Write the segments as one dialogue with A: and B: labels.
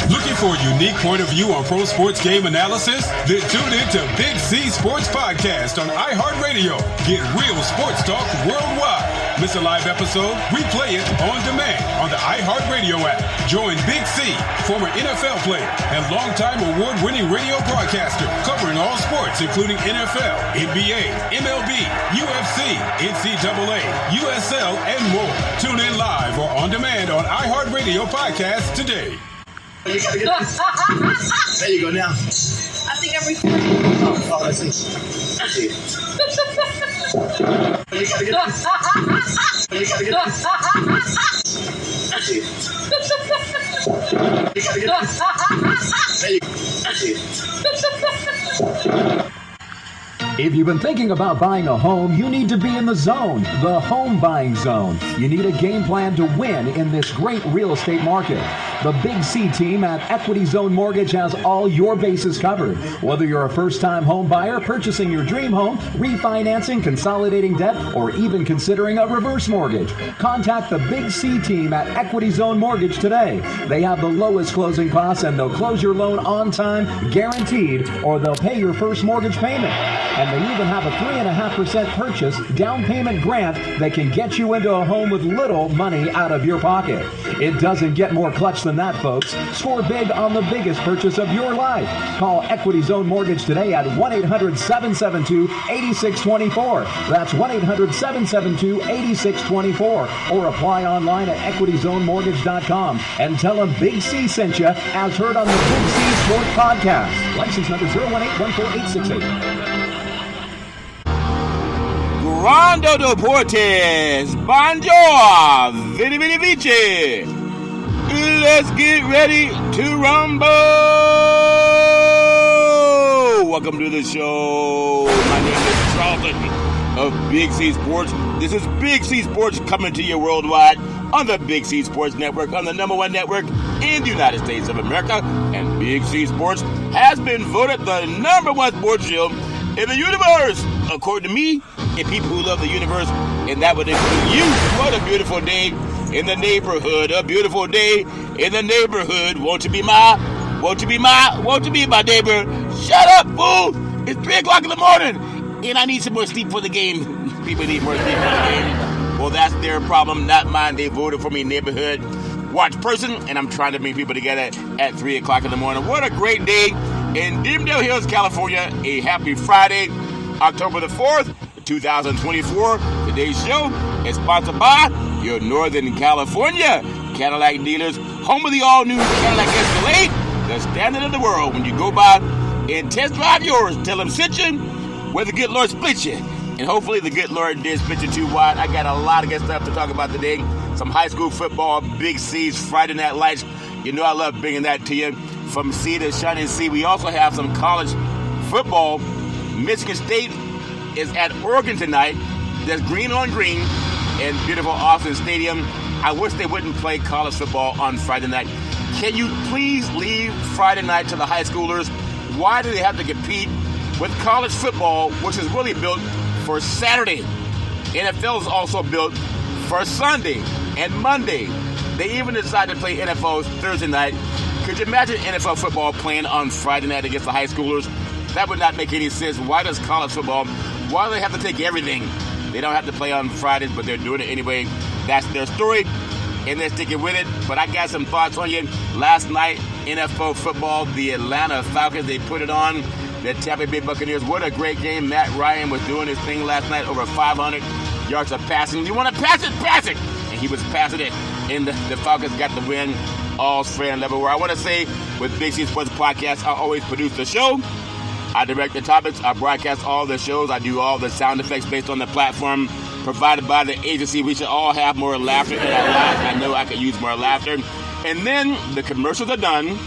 A: Looking for a unique point of view on pro sports game analysis? Then tune in to Big C Sports Podcast on iHeartRadio. Get real sports talk worldwide. Miss a live episode? Replay it on demand on the iHeartRadio app. Join Big C, former NFL player and longtime award-winning radio broadcaster, covering all sports including NFL, NBA, MLB, UFC, NCAA, USL, and more. Tune in live or on demand on iHeartRadio Podcast today.
B: There you go now.
C: I think every.
B: Oh, I see.
D: If you've been thinking about buying a home, you need to be in the zone, the home buying zone. You need a game plan to win in this great real estate market. The Big C team at Equity Zone Mortgage has all your bases covered. Whether you're a first-time home buyer, purchasing your dream home, refinancing, consolidating debt, or even considering a reverse mortgage, contact the Big C team at Equity Zone Mortgage today. They have the lowest closing costs and they'll close your loan on time, guaranteed, or they'll pay your first mortgage payment. And they even have a 3.5% purchase down payment grant that can get you into a home with little money out of your pocket. It doesn't get more clutch than that, folks. Score big on the biggest purchase of your life. Call Equity Zone Mortgage today at 1-800-772-8624. That's 1-800-772-8624. Or apply online at equityzonemortgage.com and tell them Big C sent you, as heard on the Big C Sports Podcast. License number 018-14868.
E: Rondo Deportes, Bonjour, Vidi Vidi Vici. Let's get ready to rumble. Welcome to the show. My name is Charlton of Big C Sports. This is Big C Sports coming to you worldwide on the Big C Sports Network, on the #1 network in the United States of America. And Big C Sports has been voted the #1 sports show in the universe, according to me, and people who love the universe, and that would include you. What a beautiful day in the neighborhood, a beautiful day in the neighborhood. Won't you be my neighbor? Shut up, fool! It's 3 o'clock in the morning, and I need some more sleep for the game. People need more sleep for the game. Well, that's their problem, not mine. They voted for me, neighborhood watch person, and I'm trying to bring people together at 3 o'clock in the morning. What a great day in Dimdale Hills, California. A happy Friday, October the 4th, 2024. Today's show is sponsored by your Northern California Cadillac dealers, home of the all-new Cadillac Escalade, the standard of the world. When you go by and test drive yours, tell them sit you where the good Lord split you. And hopefully the good Lord did split you too wide. I got a lot of good stuff to talk about today. Some high school football, Big C's Friday Night Lights. You know I love bringing that to you. From sea to shining sea. We also have some college football. Michigan State is at Oregon tonight. There's green on green in beautiful Austin Stadium. I wish they wouldn't play college football on Friday night. Can you please leave Friday night to the high schoolers? Why do they have to compete with college football, which is really built for Saturday? NFL is also built for Sunday and Monday. They even decided to play NFL Thursday night. Could you imagine NFL football playing on Friday night against the high schoolers? That would not make any sense. Why does college football, why do they have to take everything? They don't have to play on Fridays, but they're doing it anyway. That's their story, and they're sticking with it. But I got some thoughts on you. Last night, NFL football, the Atlanta Falcons, they put it on. The Tampa Bay Buccaneers, what a great game. Matt Ryan was doing his thing last night, over 500 yards of passing. You want to pass it? Pass it! And he was passing it, and the Falcons got the win. All's fair and level. Where I want to say, with Big C Sports Podcast, I always produce the show. I direct the topics. I broadcast all the shows. I do all the sound effects based on the platform provided by the agency. We should all have more laughter in our lives. I know I could use more laughter. And then the commercials are done.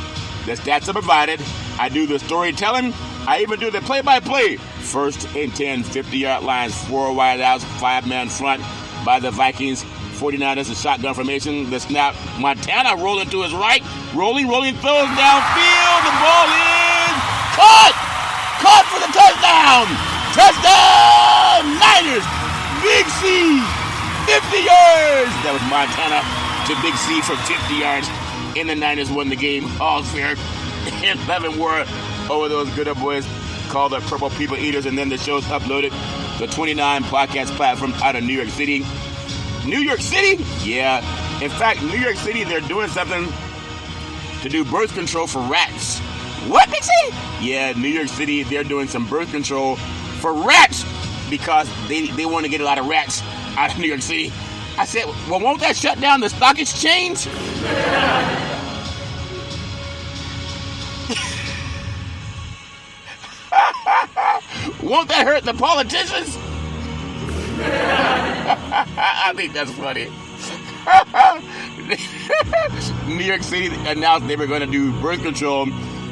E: The stats are provided. I do the storytelling. I even do the play-by-play. 1st and 10, 50-yard lines, 4 wideouts, 5-man front by the Vikings. 49ers, a shotgun formation. The snap, Montana rolling to his right. Rolling, throws downfield. The ball is caught! Caught for the touchdown! Touchdown! Niners! Big C! 50 yards! That was Montana to Big C for 50 yards, and the Niners won the game. All fair. 11 were over those good old boys called the Purple People Eaters, and then the show's uploaded to 29 podcast platforms out of New York City. New York City? Yeah. In fact, New York City, they're doing something to do birth control for rats. What, Big C? Yeah, New York City, they're doing some birth control for rats because they want to get a lot of rats out of New York City. I said, well, won't that shut down the stock exchange? Won't that hurt the politicians? I think that's funny. New York City announced they were going to do birth control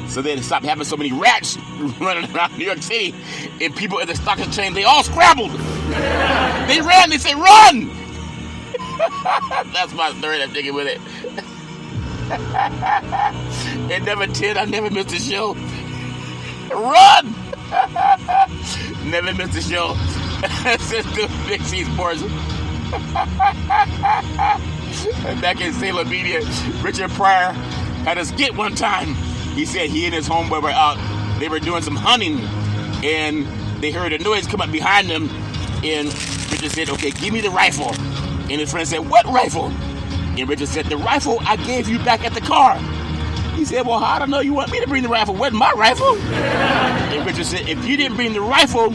E: so they'd stop having so many rats running around New York City. And people at the stock exchange, they all scrambled. They ran. They said, run! That's my story. I'm thinking with it. At number 10, I never missed a show. Run! Never missed a show. Since the Big C Sports. Back in Salem Media, Richard Pryor had a skit one time. He said he and his homeboy were out. They were doing some hunting, and they heard a noise come up behind them. And Richard said, okay, give me the rifle. And his friend said, what rifle? And Richard said, the rifle I gave you back at the car. He said, well, how do I know you want me to bring the rifle? Wasn't my rifle? And Richard said, if you didn't bring the rifle,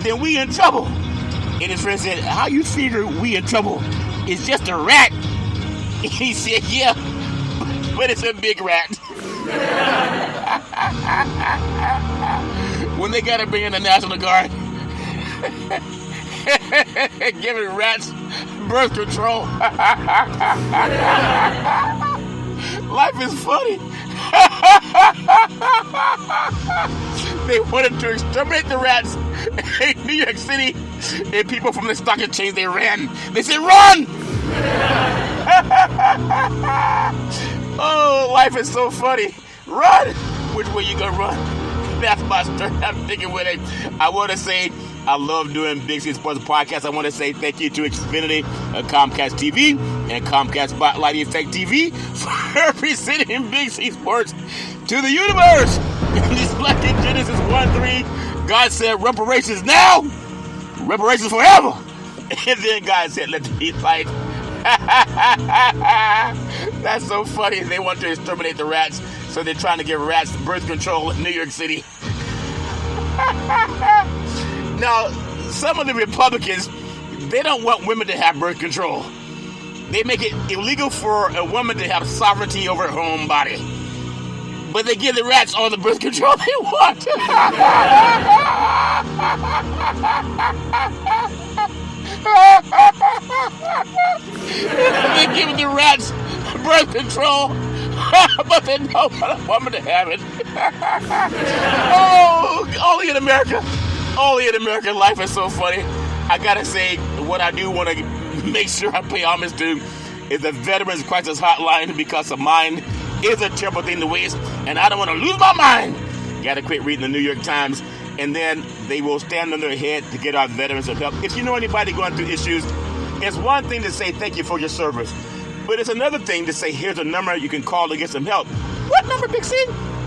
E: then we in trouble. And his friend said, how you figure we in trouble? It's just a rat. And he said, yeah, but it's a big rat. When they got to bring in the National Guard, giving rats birth control. Life is funny. They wanted to exterminate the rats in New York City, and people from the stock exchange, they ran. They said, run! Oh, life is so funny. Run! Which way you gonna run? That's my story. I'm thinking with it. I want to say I love doing Big C Sports Podcast. I want to say thank you to Xfinity, Comcast TV, and Comcast Spotlight Effect TV for representing Big C Sports to the universe. Just like in Genesis 1:3, God said, reparations now, reparations forever. And then God said, let there be light. That's so funny. They want to exterminate the rats, so they're trying to give rats birth control in New York City. Now, some of the Republicans, they don't want women to have birth control. They make it illegal for a woman to have sovereignty over her own body. But they give the rats all the birth control they want. They give the rats birth control, but they don't want a woman to have it. Oh, only in America. Only in America. Life is so funny. I gotta say, what I do want to make sure I pay homage to is the Veterans Crisis Hotline, because a mind is a terrible thing to waste, and I don't want to lose my mind. Gotta quit reading the New York Times, and then they will stand on their head to get our veterans some help. If you know anybody going through issues, it's one thing to say thank you for your service, but it's another thing to say here's a number you can call to get some help. What number, Big C?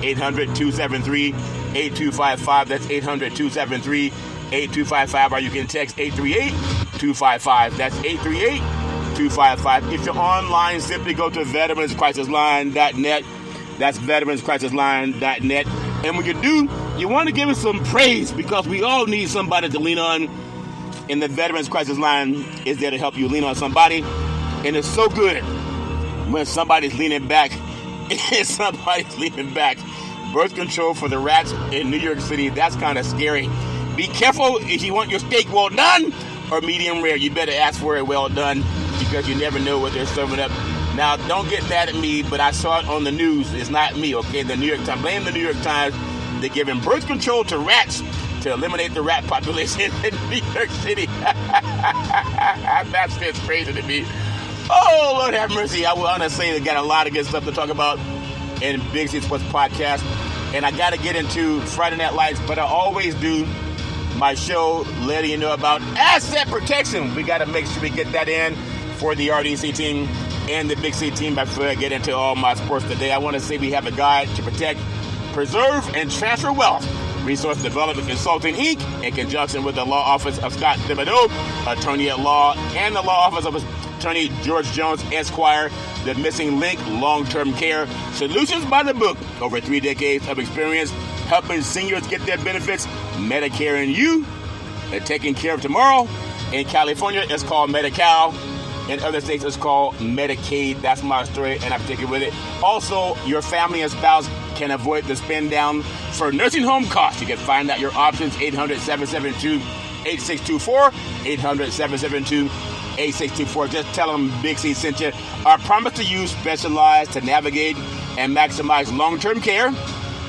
E: 800-273-8255. That's 800-273-8255, or you can text 838-255. That's 838-255. If you're online, simply go to veteranscrisisline.net. That's veteranscrisisline.net. And what you do, you want to give us some praise, because we all need somebody to lean on. And the Veterans Crisis Line is there to help you lean on somebody. And it's so good when somebody's leaning back. Somebody's leaning back. Birth control for the rats in New York City, that's kind of scary. Be careful if you want your steak well done or medium rare. You better ask for it well done, because you never know what they're serving up. Now, don't get mad at me, but I saw it on the news. It's not me, okay? The New York Times. Blame the New York Times. They're giving birth control to rats to eliminate the rat population in New York City. That's just crazy to me. Oh, Lord have mercy. I want to say they got a lot of good stuff to talk about in Big C Sports Podcast. And I got to get into Friday Night Lights, but I always do my show letting you know about asset protection. We got to make sure we get that in for the RDC team. and the Big C team. Before I get into all my sports today, I want to say we have a guide to protect, preserve, and transfer wealth. Resource Development Consulting, Inc., in conjunction with the Law Office of Scott Thibodeau, Attorney at Law, and the Law Office of Attorney George Jones, Esquire, The Missing Link, Long-Term Care, Solutions by the Book. Over 3 decades of experience helping seniors get their benefits, Medicare and You, taking care of tomorrow. In California, it's called Medi-Cal. In other states, it's called Medicaid. That's my story, and I'm sticking with it. Also, your family and spouse can avoid the spend down for nursing home costs. You can find out your options, 800-772-8624, 800-772-8624. Just tell them Big C sent you. Our promise to you, specialized to navigate and maximize long-term care,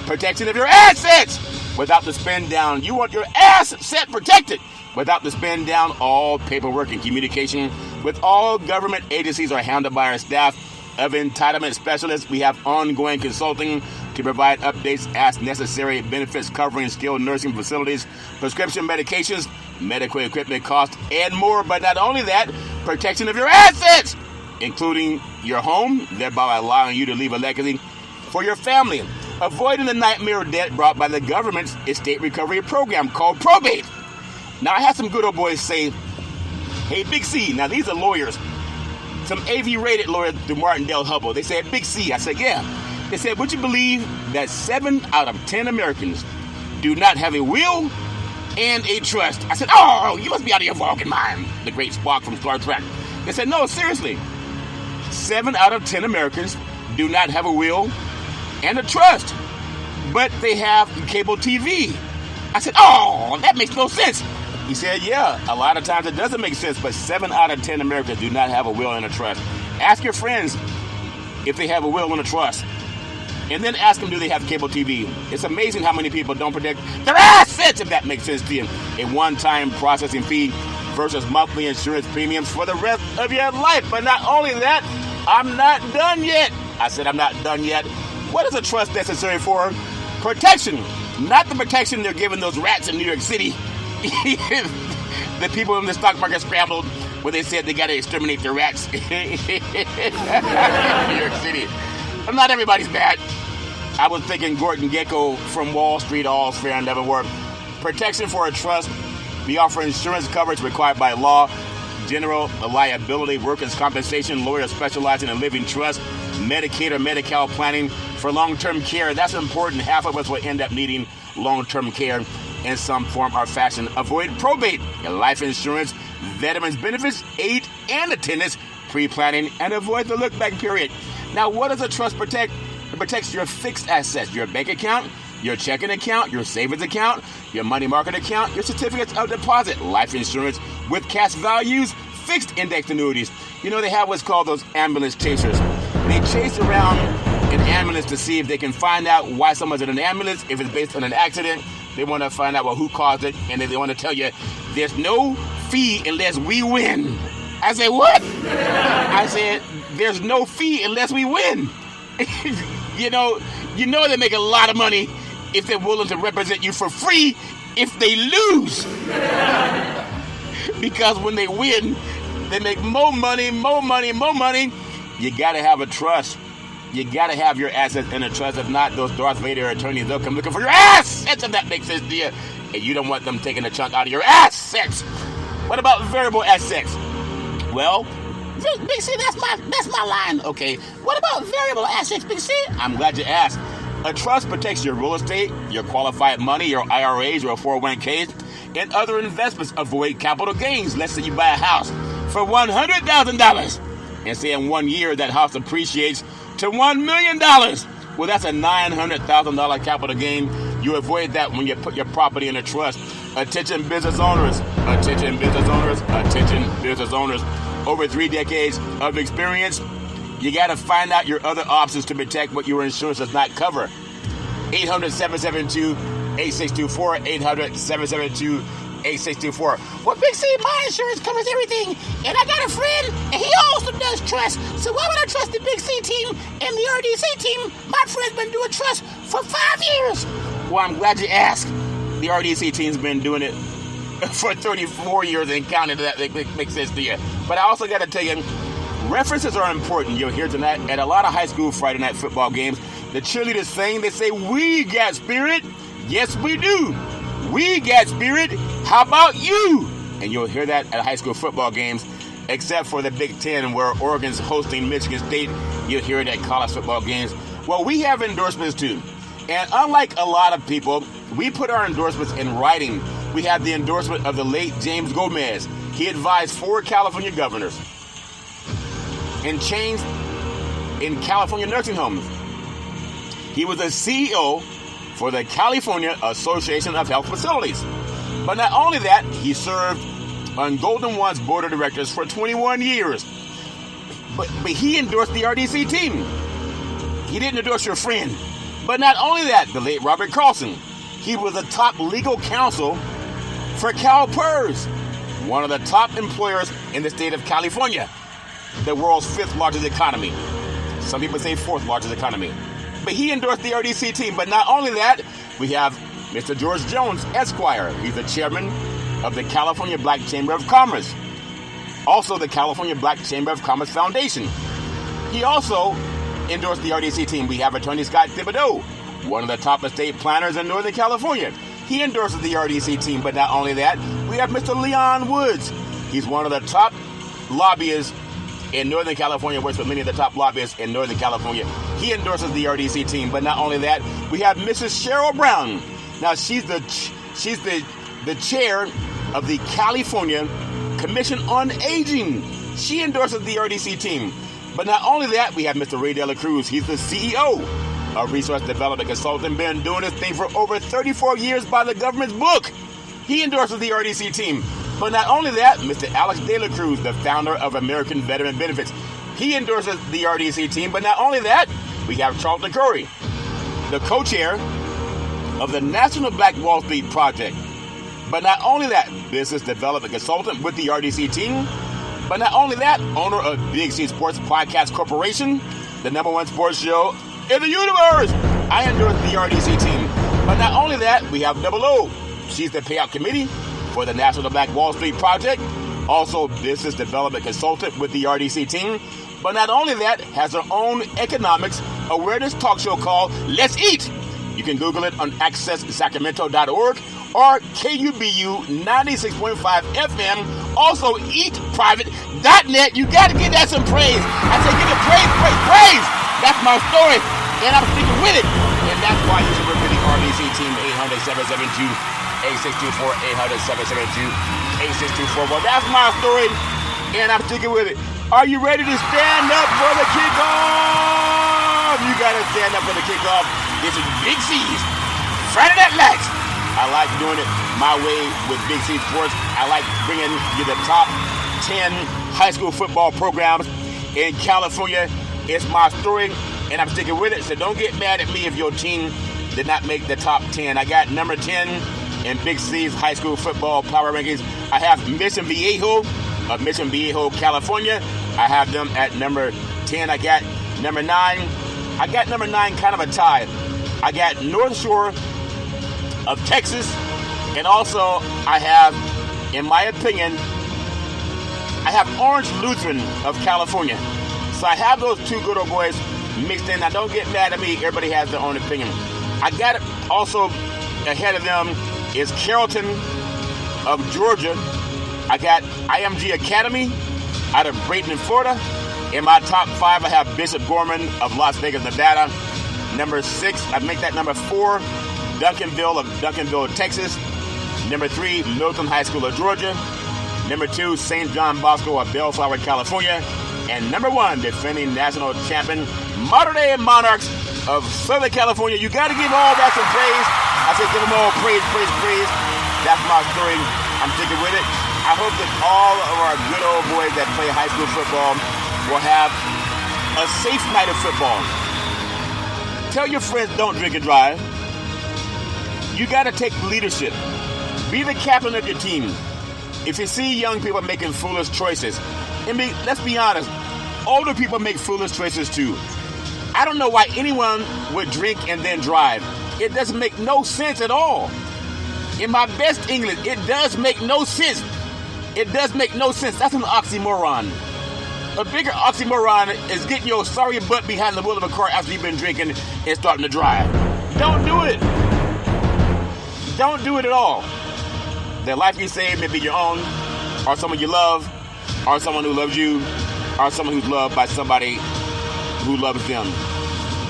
E: protection of your assets without the spend down. You want your asset protected without the spend down. All paperwork and communication with all government agencies are handled by our staff of entitlement specialists. We have ongoing consulting to provide updates as necessary, benefits covering skilled nursing facilities, prescription medications, medical equipment costs, and more. But not only that, protection of your assets, including your home, thereby allowing you to leave a legacy for your family. Avoiding the nightmare of debt brought by the government's estate recovery program called probate. Now, I had some good old boys say, hey, Big C, now these are lawyers, some AV-rated lawyers through Martindale Hubbell. They said, Big C. I said, yeah. They said, would you believe that 7 out of 10 Americans do not have a will and a trust? I said, oh, you must be out of your fucking mind. The great Spock from Star Trek. They said, no, seriously. 7 out of 10 Americans do not have a will and a trust, but they have cable TV. I said, oh, that makes no sense. He said, yeah, a lot of times it doesn't make sense, but 7 out of 10 Americans do not have a will and a trust. Ask your friends if they have a will and a trust, and then ask them, do they have cable TV? It's amazing how many people don't protect their assets, if that makes sense to you. A one-time processing fee versus monthly insurance premiums for the rest of your life. But not only that, I'm not done yet. I said I'm not done yet. What is a trust necessary for? Protection. Not the protection they're giving those rats in New York City. The people in the stock market scrambled when they said they got to exterminate the rats in New York City. But not everybody's bad. I was thinking Gordon Gekko from Wall Street, all's fair and never work. Protection for a trust. We offer insurance coverage required by law, general liability, workers' compensation, lawyers specializing in living trust, Medicaid or Medi-Cal planning for long-term care. That's important. Half of us will end up needing long-term care in some form or fashion. Avoid probate, life insurance, veterans benefits, aid and attendance, pre-planning, and avoid the look-back period. Now, what does a trust protect? It protects your fixed assets, your bank account, your checking account, your savings account, your money market account, your certificates of deposit, life insurance with cash values, fixed index annuities. You know, they have what's called those ambulance chasers. They chase around an ambulance to see if they can find out why someone's in an ambulance, if it's based on an accident. They want to find out, well, who caused it, and then they want to tell you, there's no fee unless we win. I said, what? I said, there's no fee unless we win. You know they make a lot of money if they're willing to represent you for free if they lose. Because when they win, they make more money. You got to have a trust. You got to have your assets in a trust. If not, those Darth Vader attorneys, they'll come looking for your assets, if that makes sense to you. And you don't want them taking a chunk out of your assets. What about variable assets? Well, Big C, that's my line. Okay, what about variable assets, Big C? I'm glad you asked. A trust protects your real estate, your qualified money, your IRAs, your 401ks, and other investments. Avoid capital gains. Let's say you buy a house for $100,000. And say in 1 year that house appreciates to $1 million. Well, that's a $900,000 capital gain. You avoid that when you put your property in a trust. Attention business owners. Attention business owners. Attention business owners. Over 3 decades of experience, you got to find out your other options to protect what your insurance does not cover. 800-772-8624. 800-772-8624. Well, Big C, my insurance covers everything, and I got a friend, and he also does trust. So why would I trust the Big C team and the RDC team? My friend's been doing trust for 5 years. Well, I'm glad you asked. The RDC team's been doing it for 34 years and counting. That makes sense to you. But I also got to tell you, References are important. You'll hear tonight at a lot of high school Friday night football games. The cheerleaders sing, they say, "We got spirit." Yes, we do. We got spirit. How about you? And you'll hear that at high school football games, except for the Big Ten where Oregon's hosting Michigan State. You'll hear it at college football games. Well, we have endorsements too. And unlike a lot of people, we put our endorsements in writing. We have the endorsement of the late James Gomez. He advised 4 California governors and changed in California nursing homes. He was a CEO for the California Association of Health Facilities. But not only that, he served on Golden One's board of directors for 21 years. But he endorsed the RDC team. He didn't endorse your friend. But not only that, the late Robert Carlson, he was a top legal counsel for CalPERS, one of the top employers in the state of California, the world's 5th largest economy. Some people say 4th largest economy. But he endorsed the RDC team. But not only that, we have Mr. George Jones, Esquire. He's the chairman of the California Black Chamber of Commerce. Also the California Black Chamber of Commerce Foundation. He also endorsed the RDC team. We have Attorney Scott Thibodeau, one of the top estate planners in Northern California. He endorses the RDC team. But not only that, we have Mr. Leon Woods. He's one of the top lobbyists in Northern California, works with many of the top lobbyists in Northern California. He endorses the RDC team. But not only that, we have Mrs. Cheryl Brown. Now, she's the chair of the California Commission on Aging. She endorses the RDC team. But not only that, we have Mr. Ray De La Cruz. He's the CEO of Resource Development Consulting, been doing this thing for over 34 years by the government's book. He endorses the RDC team. But not only that, Mr. Alex De La Cruz, the founder of American Veteran Benefits, he endorses the RDC team. But not only that, we have Charlton Curry, the co-chair of the National Black Wall Street Project. But not only that, business development consultant with the RDC team. But not only that, owner of Big C Sports Podcast Corporation, the #1 sports show in the universe. I endorse the RDC team. But not only that, we have Double O. She's the payout committee for the National Black Wall Street Project. Also business development consultant with the RDC team. But not only that, has her own economics awareness talk show called Let's Eat. You can Google it on accesssacramento.org or KUBU 96.5 FM. Also eatprivate.net. You got to give that some praise. I say give it praise, praise, praise. That's my story, and I'm sticking with it. And that's why you should work with the RDC team. 800-772-8624, 800-772-8624. Well, that's my story, and I'm sticking with it. Are you ready to stand up for the kickoff? You got to stand up for the kickoff. This is Big C's Friday Night Lights. I like doing it my way with Big C Sports. I like bringing you the top 10 high school football programs in California. It's my story, and I'm sticking with it. So don't get mad at me if your team did not make the top 10. I got number 10 in Big C's high school football power rankings. I have Mission Viejo of Mission Viejo, California. I have them at number 10. I got number 9. I got number 9 kind of a tie. I got North Shore of Texas, and also I have, in my opinion, I have Orange Lutheran of California. So I have those two good old boys mixed in. Now don't get mad at me, everybody has their own opinion. I got it also ahead of them is Carrollton of Georgia. I got IMG Academy out of Brayton, Florida. In my top 5, I have Bishop Gorman of Las Vegas, Nevada. Number 6, I make that number 4, Duncanville of Duncanville, Texas. Number 3, Milton High School of Georgia. Number 2, St. John Bosco of Bellflower, California. And number 1, defending national champion, Modern Day Monarchs of Southern California. You got to give all that some praise. I said give them all praise, praise, praise. That's my story. I'm sticking with it. I hope that all of our good old boys that play high school football will have a safe night of football. Tell your friends don't drink and drive. You got to take leadership. Be the captain of your team. If you see young people making foolish choices, let's be honest, older people make foolish choices too. I don't know why anyone would drink and then drive. It doesn't make no sense at all. In my best English, it does make no sense. It does make no sense. That's an oxymoron. A bigger oxymoron is getting your sorry butt behind the wheel of a car after you've been drinking and starting to drive. Don't do it. Don't do it at all. The life you save may be your own, or someone you love, or someone who loves you, or someone who's loved by somebody who loves them.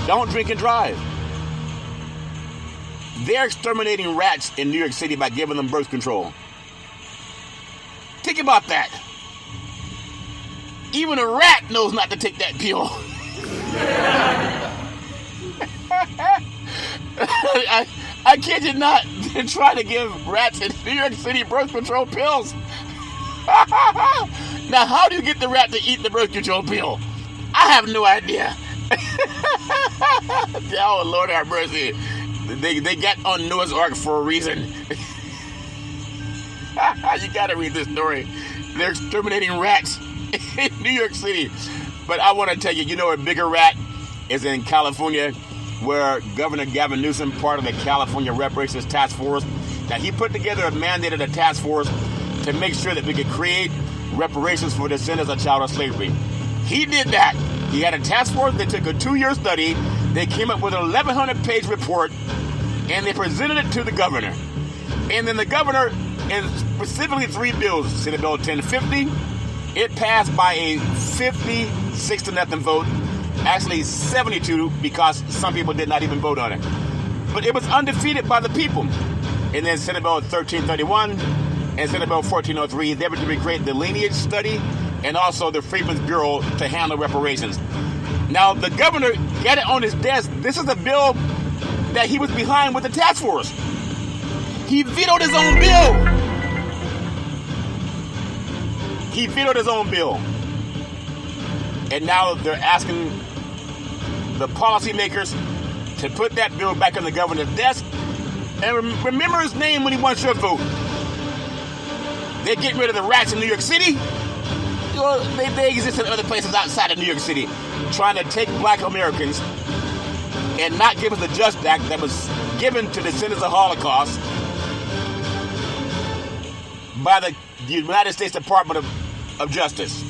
E: Don't drink and drive. They're exterminating rats in New York City by giving them birth control. Think about that. Even a rat knows not to take that pill. I kid you not. They're trying to give rats in New York City birth control pills. Now, how do you get the rat to eat the birth control pill? I have no idea. Oh, Lord have mercy. They got on Noah's Ark for a reason. You gotta read this story. They're exterminating rats in New York City. But I want to tell you, a bigger rat is in California, where Governor Gavin Newsom, part of the California Reparations Task Force, now he put together a mandated a task force to make sure that we could create reparations for descendants of child slavery. He did that. He had a task force that took a 2-year study. They came up with an 1,100-page report, and they presented it to the governor. And then the governor, and specifically 3 bills, Senate Bill 1050, it passed by a 56-0 vote, actually 72, because some people did not even vote on it. But it was undefeated by the people. And then Senate Bill 1331 and Senate Bill 1403, they were to create the lineage study and also the Freedmen's Bureau to handle reparations. Now, the governor got it on his desk. This is a bill that he was behind with the task force. He vetoed his own bill. He vetoed his own bill. And now they're asking the policymakers to put that bill back on the governor's desk. And remember his name when he wants your vote. They're getting rid of the rats in New York City. They exist in other places outside of New York City, trying to take black Americans and not give us the Just Act that was given to descendants of the Holocaust by the United States Department of Justice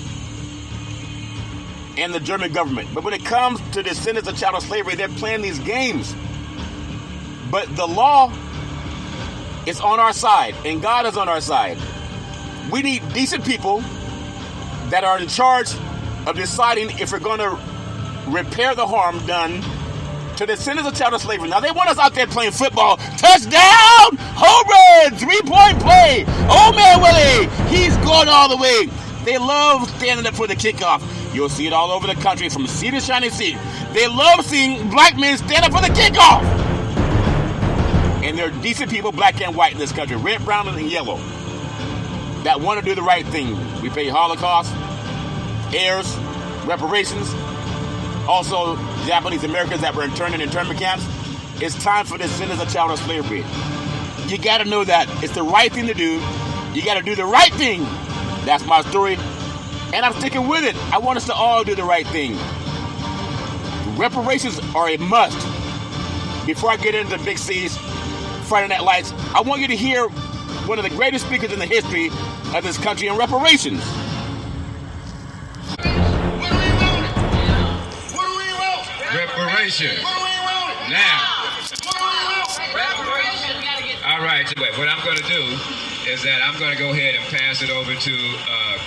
E: and the German government. But when it comes to descendants of child slavery, they're playing these games. But the law is on our side, and God is on our side. We need decent people that are in charge of deciding if we're going to repair the harm done to the descendants of child slavery. Now, they want us out there playing football. Touchdown! Home run! 3-point play! Oh, man, Willie! He's going all the way. They love standing up for the kickoff. You'll see it all over the country from sea to shining sea. They love seeing black men stand up for the kickoff. And there are decent people, black and white, in this country, red, brown, and yellow, that want to do the right thing. We pay Holocaust, heirs, reparations, also Japanese Americans that were interned in internment camps. It's time for descendants of child slavery. You got to know that. It's the right thing to do. You got to do the right thing. That's my story, and I'm sticking with it. I want us to all do the right thing. Reparations are a must. Before I get into Big C's Friday Night Lights, I want you to hear one of the greatest speakers in the history of this country on reparations.
C: Reparations. Now. All right. What I'm going to do is that I'm going to go ahead and pass it over to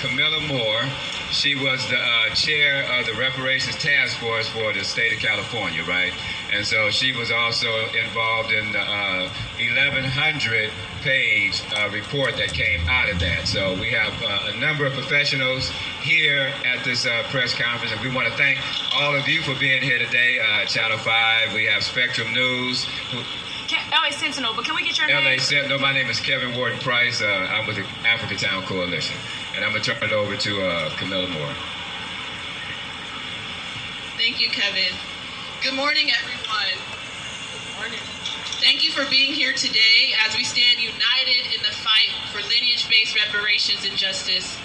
C: Camilla Moore. She was the chair of the Reparations Task Force for the state of California, right? And so she was also involved in the 1,100-page report that came out of that. So we have a number of professionals here at this press conference, and we want to thank all of you for being here today. Channel 5, we have Spectrum News.
F: LA Sentinel, but can we get your name?
C: LA Sentinel, my name is Kevin Warden Price. I'm with the Africa Town Coalition. And I'm going to turn it over to Camilla Moore.
G: Thank you, Kevin. Good morning, everyone. Good morning. Thank you for being here today as we stand united in the fight for lineage-based reparations and justice.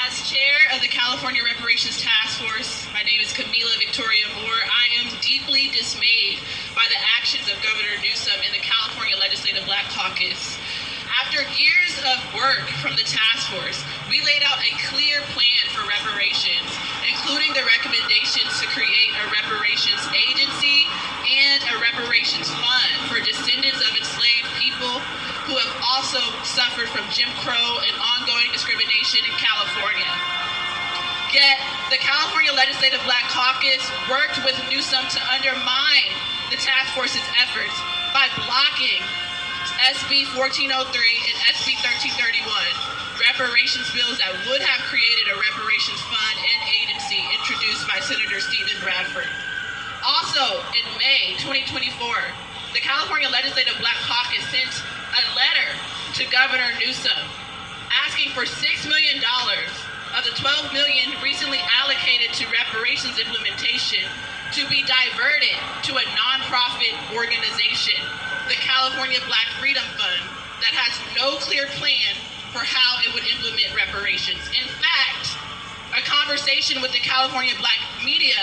G: As chair of the California Reparations Task Force, my name is Camila Victoria Moore. I am deeply dismayed by the actions of Governor Newsom and the California Legislative Black Caucus. After years of work from the task force, we laid out a clear plan for reparations, including the recommendations to create a reparations agency and a reparations fund for descendants of enslaved people who have also suffered from Jim Crow and ongoing discrimination in California. Yet, the California Legislative Black Caucus worked with Newsom to undermine the task force's efforts by blocking SB 1403 and SB 1331, reparations bills that would have created a reparations fund and agency introduced by Senator Stephen Bradford. Also, in May 2024, the California Legislative Black Caucus sent a letter to Governor Newsom asking for $6 million of the $12 million recently allocated to reparations implementation to be diverted to a nonprofit organization, the California Black Freedom Fund, that has no clear plan for how it would implement reparations. In fact, a conversation with the California Black media,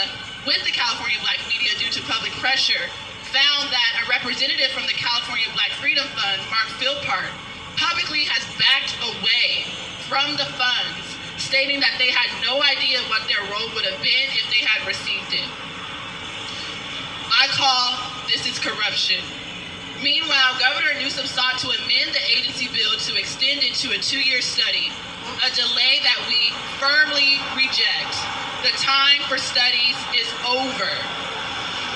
G: due to public pressure, found that a representative from the California Black Freedom Fund, Mark Philpart, publicly has backed away from the funds, stating that they had no idea what their role would have been if they had received it. I call this is corruption. Meanwhile, Governor Newsom sought to amend the agency bill to extend it to a 2-year study, a delay that we firmly reject. The time for studies is over.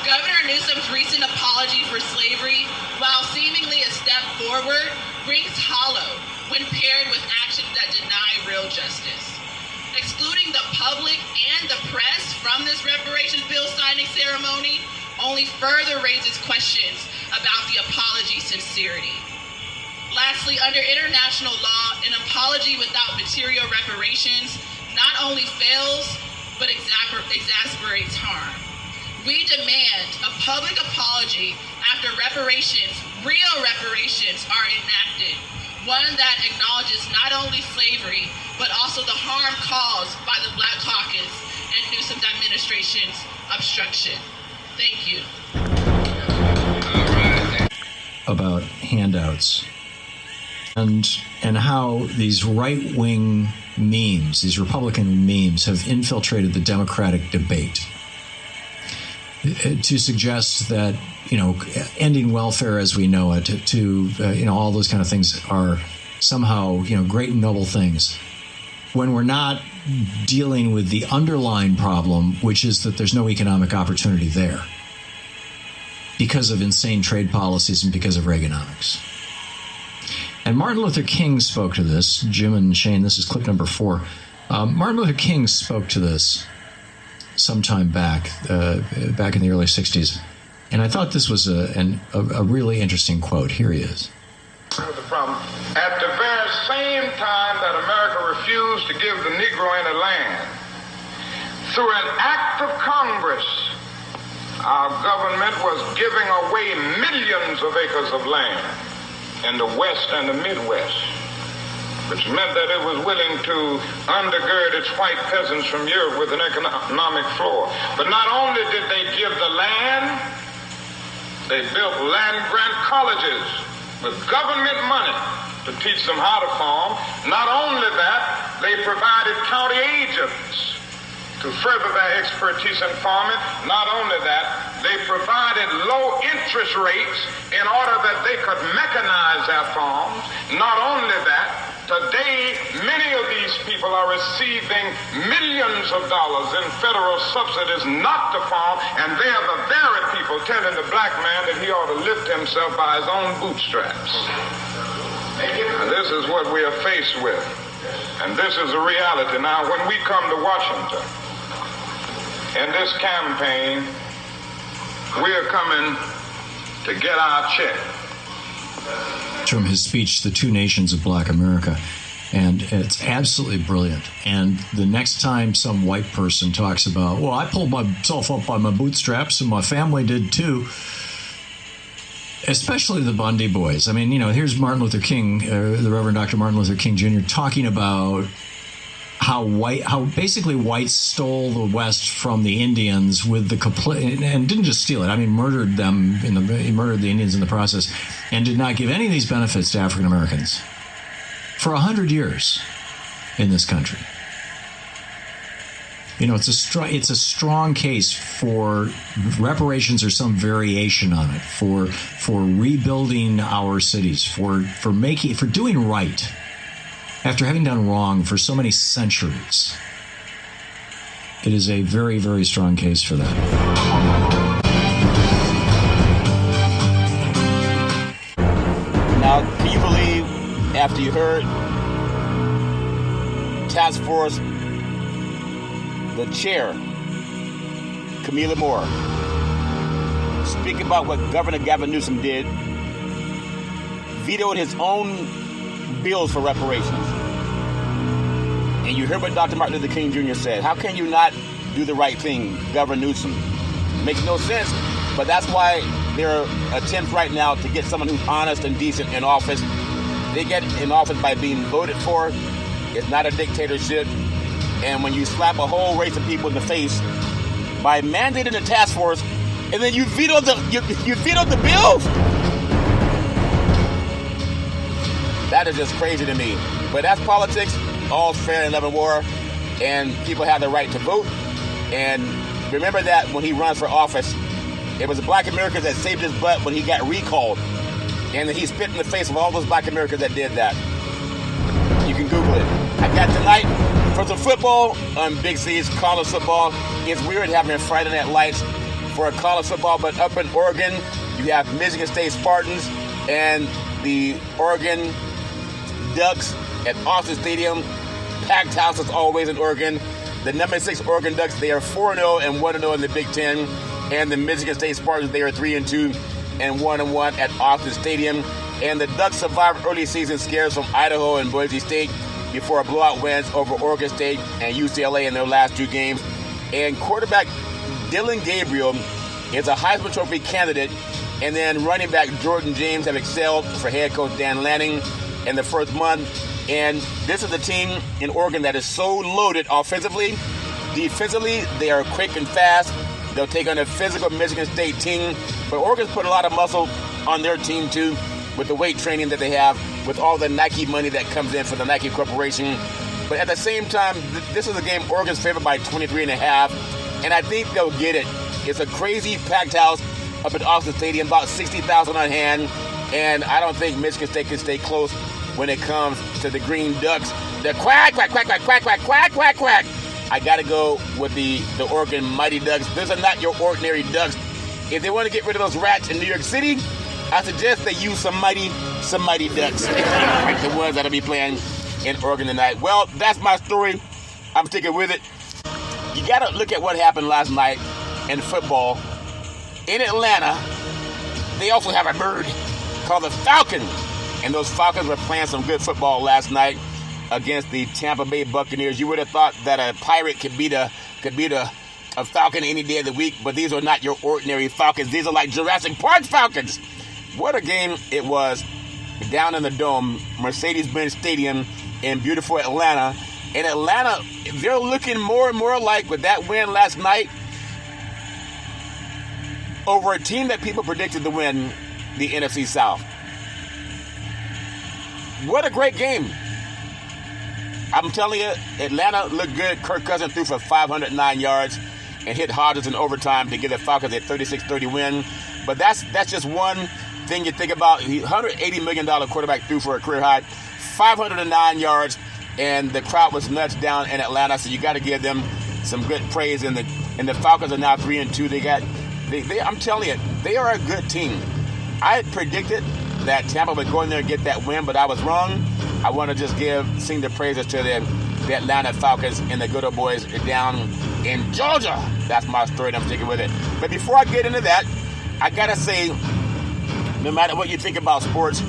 G: Governor Newsom's recent apology for slavery, while seemingly a step forward, rings hollow when paired with actions that deny real justice. Excluding the public and the press from this reparations bill signing ceremony only further raises questions about the apology's sincerity. Lastly, under international law, an apology without material reparations not only fails, but exasperates harm. We demand a public apology after reparations, real reparations, are enacted. One that acknowledges not only slavery, but also the harm caused by the Black Caucus and Newsom's administration's obstruction. Thank you.
H: About handouts and how these right-wing memes, these Republican memes, have infiltrated the Democratic debate to suggest that, ending welfare as we know it, all those kind of things are somehow, great and noble things, when we're not dealing with the underlying problem, which is that there's no economic opportunity there because of insane trade policies and because of Reaganomics. And Martin Luther King spoke to this. Jim and Shane, this is clip number 4. Martin Luther King spoke to this sometime back in the early 60s. And I thought this was a really interesting quote. Here he is.
I: The problem. At the very same time that America refused to give the Negro any land, through an act of Congress, our government was giving away millions of acres of land in the West and the Midwest, which meant that it was willing to undergird its white peasants from Europe with an economic floor. But not only did they give the land, they built land-grant colleges with government money to teach them how to farm. Not only that, they provided county agents to further their expertise in farming. Not only that, they provided low interest rates in order that they could mechanize their farms. Not only that, today, many of these people are receiving millions of dollars in federal subsidies not to farm, and they are the very people telling the black man that he ought to lift himself by his own bootstraps. And this is what we are faced with. And this is a reality. Now, when we come to Washington, in this campaign, we are coming to get our check.
H: From his speech, The Two Nations of Black America. And it's absolutely brilliant. And the next time some white person talks about, well, I pulled myself up by my bootstraps and my family did too, especially the Bundy boys. I mean, here's Martin Luther King, the Reverend Dr. Martin Luther King Jr., talking about how basically whites stole the West from the Indians with the complete, and didn't just steal it. I mean, murdered them he murdered the Indians in the process, and did not give any of these benefits to African Americans. for 100 years in this country. You know, it's a strong case for reparations or some variation on it, for rebuilding our cities, for doing right after having done wrong for so many centuries. It is a very, very strong case for that.
E: Now, can you believe, after you heard Task Force, the chair, Camilla Moore, speak about what Governor Gavin Newsom did, vetoed his own bills for reparations. And you heard what Dr. Martin Luther King Jr. said. How can you not do the right thing, Governor Newsom? Makes no sense, but that's why there are attempts right now to get someone who's honest and decent in office. They get in office by being voted for. It's not a dictatorship. And when you slap a whole race of people in the face by mandating a task force, and then you vetoed the bills, that is just crazy to me. But that's politics. All's fair in love and war, and people have the right to vote. And remember that when he runs for office, it was the Black Americans that saved his butt when he got recalled, and then he spit in the face of all those Black Americans that did that. You can Google it. I got tonight for some football on Big C's college football. It's weird having Friday Night Lights for a college football, but up in Oregon, you have Michigan State Spartans and the Oregon Ducks at Austin Stadium. Packed house as always in Oregon. The number 6 Oregon Ducks, they are 4-0 and 1-0 in the Big Ten. And the Michigan State Spartans, they are 3-2 and 1-1 at Austin Stadium. And the Ducks survived early season scares from Idaho and Boise State before blowout wins over Oregon State and UCLA in their last 2 games. And quarterback Dylan Gabriel is a Heisman Trophy candidate. And then running back Jordan James have excelled for head coach Dan Lanning in the first month. And this is a team in Oregon that is so loaded offensively. Defensively, they are quick and fast. They'll take on a physical Michigan State team. But Oregon's put a lot of muscle on their team, too, with the weight training that they have, with all the Nike money that comes in for the Nike Corporation. But at the same time, this is a game Oregon's favored by 23.5. And I think they'll get it. It's a crazy packed house up at Austin Stadium, about 60,000 on hand. And I don't think Michigan State can stay close when it comes to the Green Ducks. The quack, quack, quack, quack, quack, quack, quack, quack, quack. I got to go with the Oregon Mighty Ducks. Those are not your ordinary Ducks. If they want to get rid of those rats in New York City, I suggest they use some mighty Ducks. Like the ones that'll be playing in Oregon tonight. Well, that's my story. I'm sticking with it. You got to look at what happened last night in football. In Atlanta, they also have a bird called the Falcon. And those Falcons were playing some good football last night against the Tampa Bay Buccaneers. You would have thought that a pirate could beat a Falcon any day of the week, but these are not your ordinary Falcons. These are like Jurassic Park Falcons. What a game it was down in the Dome, Mercedes-Benz Stadium in beautiful Atlanta. In Atlanta, they're looking more and more like, with that win last night, over a team that people predicted to win the NFC South. What a great game. I'm telling you, Atlanta looked good. Kirk Cousins threw for 509 yards and hit Hodges in overtime to give the Falcons a 36-30 win. But that's just one thing you think about. $180 million quarterback threw for a career high, 509 yards, and the crowd was nuts down in Atlanta. So you got to give them some good praise. And the Falcons are now 3-2. I'm telling you, they are a good team. I had predicted that Tampa would go in there and get that win, but I was wrong. I want to just sing the praises to the Atlanta Falcons and the good old boys down in Georgia. That's my story, and I'm sticking with it. But before I get into that, I got to say, no matter what you think about sports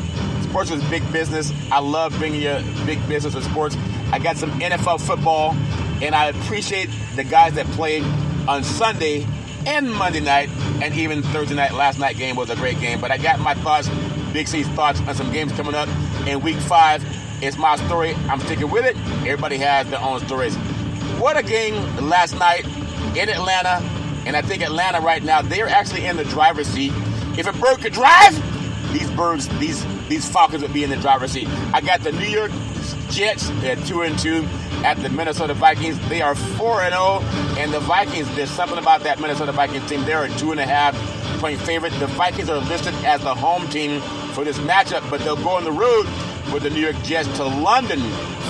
E: is big business. I love bringing you big business with sports. I got some NFL football, and I appreciate the guys that played on Sunday and Monday night, and even Thursday night. Last night game was a great game. But I got my thoughts, Big C's thoughts on some games coming up in Week 5. It's my story. I'm sticking with it. Everybody has their own stories. What a game last night in Atlanta. And I think Atlanta right now, they're actually in the driver's seat. If a bird could drive, these Falcons would be in the driver's seat. I got the New York Jets. They're 2-2 at the Minnesota Vikings. They are 4-0, and the Vikings, there's something about that Minnesota Vikings team. They're a 2.5-point favorite. The Vikings are listed as the home team for this matchup, but they'll go on the road with the New York Jets to London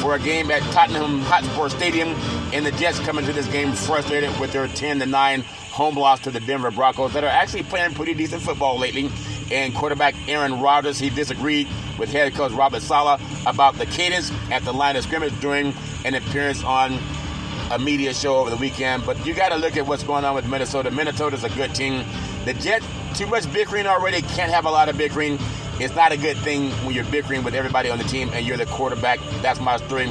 E: for a game at Tottenham Hotspur Stadium, and the Jets come into this game frustrated with their 10-9 home loss to the Denver Broncos that are actually playing pretty decent football lately. And quarterback Aaron Rodgers, he disagreed with head coach Robert Saleh about the cadence at the line of scrimmage during an appearance on a media show over the weekend. But you got to look at what's going on with Minnesota. Minnesota's a good team. The Jets, too much bickering already, can't have a lot of bickering. It's not a good thing when you're bickering with everybody on the team and you're the quarterback. That's my story.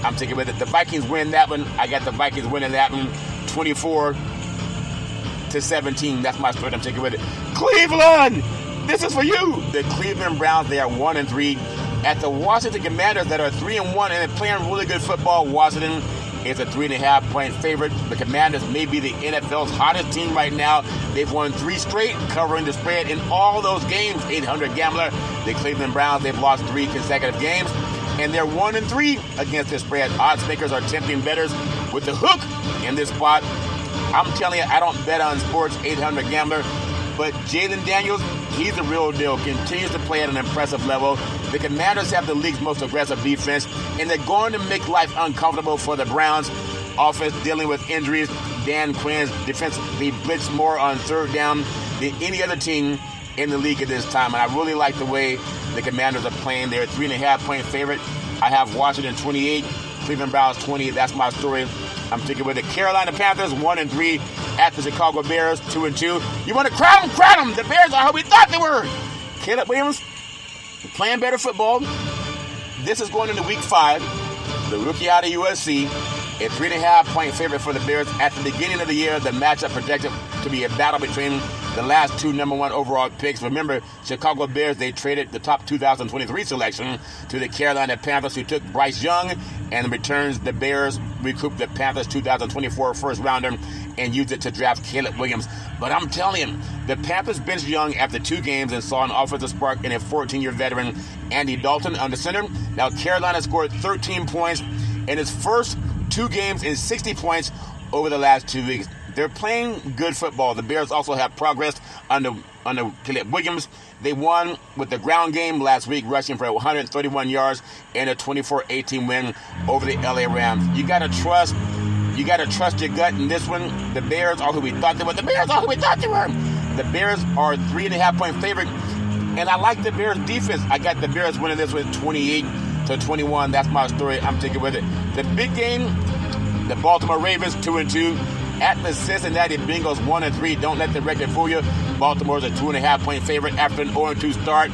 E: I'm taking with it. The Vikings win that one. I got the Vikings winning that one 24-17. That's my story. I'm taking with it. Cleveland! This is for you. The Cleveland Browns, they are 1-3 at the Washington Commanders that are 3-1 and they're playing really good football. Washington is a 3.5-point favorite. The Commanders may be the NFL's hottest team right now. They've won 3 straight, covering the spread in all those games. 800 Gambler. The Cleveland Browns, they've lost 3 consecutive games, and they're 1-3 against the spread. Odds makers are tempting bettors with the hook in this spot. I'm telling you, I don't bet on sports. 800 Gambler. But Jalen Daniels, he's the real deal, continues to play at an impressive level. The Commanders have the league's most aggressive defense, and they're going to make life uncomfortable for the Browns. Offense dealing with injuries. Dan Quinn's defense, they blitz more on third down than any other team in the league at this time. And I really like the way the Commanders are playing. They're a 3.5-point favorite. I have Washington 28, Cleveland Browns 20. That's my story. I'm sticking with the Carolina Panthers 1-3 at the Chicago Bears 2-2. You want to crown them? Crown them. The Bears are how we thought they were. Caleb Williams playing better football. This is going into week 5. The rookie out of USC, a 3.5-point favorite for the Bears. At the beginning of the year, the matchup projected to be a battle between the last 2 number 1 overall picks. Remember, Chicago Bears, they traded the top 2023 selection to the Carolina Panthers, who took Bryce Young, and in returns, the Bears recouped the Panthers' 2024 first-rounder and used it to draft Caleb Williams. But I'm telling you, the Panthers benched Young after 2 games and saw an offensive spark in a 14-year veteran, Andy Dalton, under center. Now, Carolina scored 13 points in its first 2 games and 60 points over the last 2 weeks. They're playing good football. The Bears also have progressed under Caleb Williams. They won with the ground game last week, rushing for 131 yards and a 24-18 win over the LA Rams. You gotta trust your gut in this one. The Bears are who we thought they were. The Bears are who we thought they were. The Bears are a 3.5-point favorite, and I like the Bears defense. I got the Bears winning this one 28-21. That's my story. I'm taking with it. The big game, the Baltimore Ravens 2-2 at the Cincinnati Bengals 1-3. Don't let the record fool you. Baltimore's a 2.5-point favorite after an 0-2 start.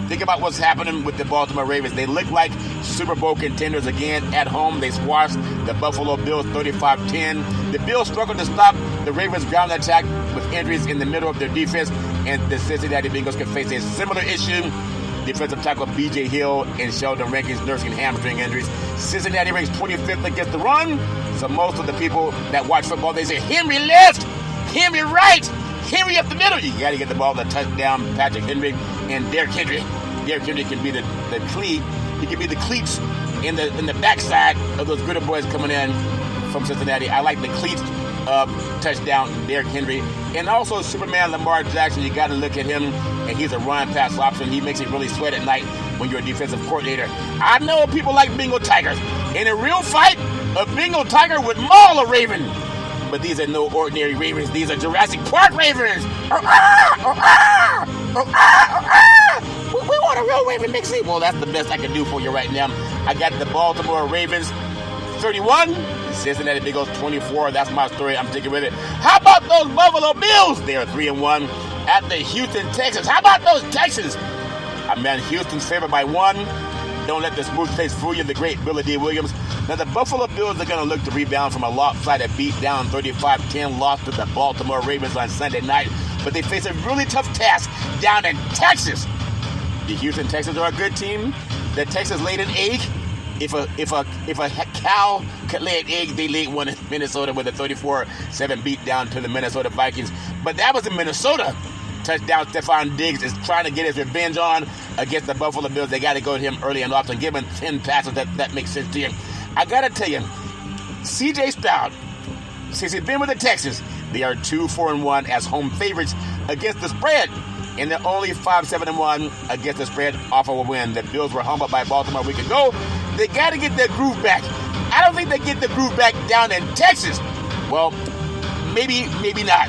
E: Think about what's happening with the Baltimore Ravens. They look like Super Bowl contenders again at home. They squashed the Buffalo Bills 35-10. The Bills struggled to stop the Ravens' ground attack with injuries in the middle of their defense, and the Cincinnati Bengals could face a similar issue. Defensive tackle B.J. Hill and Sheldon Rankins nursing hamstring injuries. Cincinnati ranks 25th against the run. So most of the people that watch football, they say, Henry left, Henry right, Henry up the middle. You got to get the ball to touchdown. Patrick Henry and Derrick Henry. Derrick Henry can be the cleat. He can be the cleats in the backside of those good boys coming in from Cincinnati. I like the cleats touchdown, Derrick Henry. And also Superman Lamar Jackson. You got to look at him, and he's a run-pass option. He makes it really sweat at night when you're a defensive coordinator. I know people like Bengal Tigers. In a real fight, a Bengal Tiger would maul a Raven. But these are no ordinary Ravens. These are Jurassic Park Ravens. We want a real Raven, Big C. Well, that's the best I can do for you right now. I got the Baltimore Ravens 31, Cincinnati Bengals 24. That's my story. I'm sticking with it. How about those Buffalo Bills? They are 3-1 at the Houston Texans. How about those Texans? Houston's favored by 1. Don't let the smooth face fool you, the great Billy D. Williams. Now, the Buffalo Bills are going to look to rebound from a lopsided beat-down 35-10 loss to the Baltimore Ravens on Sunday night, but they face a really tough task down in Texas. The Houston Texans are a good team. The Texans laid an egg. If a cow could lay an egg, they laid one in Minnesota with a 34-7 beat-down to the Minnesota Vikings. But that was in Minnesota. Touchdown, Stephon Diggs is trying to get his revenge on against the Buffalo Bills. They got to go to him early and often, give him 10 passes. That makes sense to you. I got to tell you, C.J. Stroud, since he's been with the Texans, they are 2-4-1 as home favorites against the spread. And they're only 5-7-1 against the spread off of a win. The Bills were humbled by Baltimore a week ago. They got to get their groove back. I don't think they get the groove back down in Texas. Well, maybe not.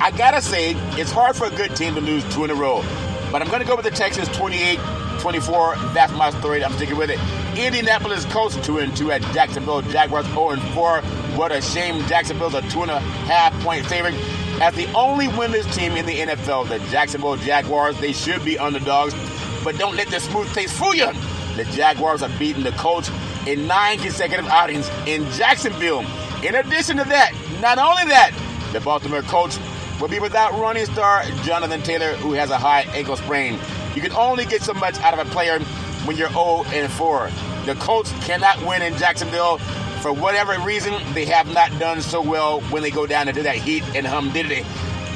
E: I got to say, it's hard for a good team to lose 2 in a row. But I'm going to go with the Texans 28-24. That's my story. I'm sticking with it. Indianapolis Colts 2-2 at Jacksonville Jaguars 0-4. What a shame. Jacksonville's a 2.5-point favorite. As the only winless team in the NFL, the Jacksonville Jaguars, they should be underdogs. But don't let the smooth taste fool you. The Jaguars have beaten the Colts in 9 consecutive outings in Jacksonville. In addition to that, not only that, the Baltimore Colts will be without running star Jonathan Taylor, who has a high ankle sprain. You can only get so much out of a player when you're 0-4. The Colts cannot win in Jacksonville. For whatever reason, they have not done so well when they go down into that heat and humidity.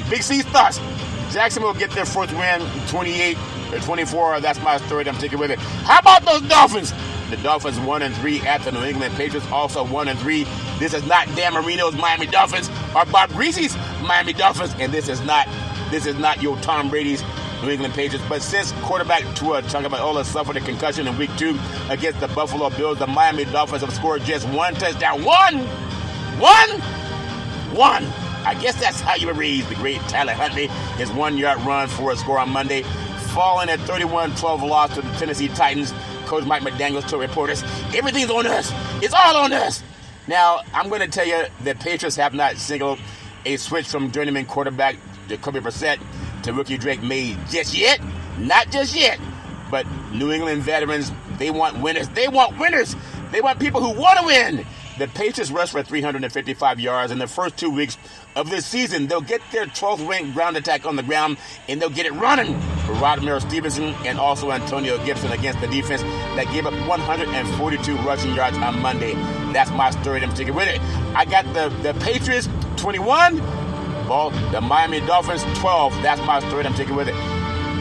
E: Big C's thoughts. Jacksonville will get their first win, 28-24. That's my story. I'm sticking with it. How about those Dolphins? The Dolphins 1-3 at the New England Patriots, also 1-3. This is not Dan Marino's Miami Dolphins or Bob Greasy's Miami Dolphins, and this is not your Tom Brady's New England Patriots. But since quarterback Tua Tagovailoa suffered a concussion in Week 2 against the Buffalo Bills, the Miami Dolphins have scored just 1 touchdown. One. I guess that's how you raise the great Tyler Huntley. His 1-yard run for a score on Monday, falling at 31-12 loss to the Tennessee Titans. Coach Mike McDaniels told reporters, everything's on us. It's all on us. Now, I'm going to tell you the Patriots have not signaled a switch from journeyman quarterback Jacoby Brissett to rookie Drake May just yet. Not just yet. But New England veterans, they want winners. They want winners. They want people who want to win. The Patriots rushed for 355 yards in the first 2 weeks of this season. They'll get their 12th ranked ground attack on the ground, and they'll get it running for Rodmere Stevenson and also Antonio Gibson against the defense that gave up 142 rushing yards on Monday. That's my story. I'm sticking with it. I got the Patriots 21, the Miami Dolphins 12. That's my story. I'm sticking with it.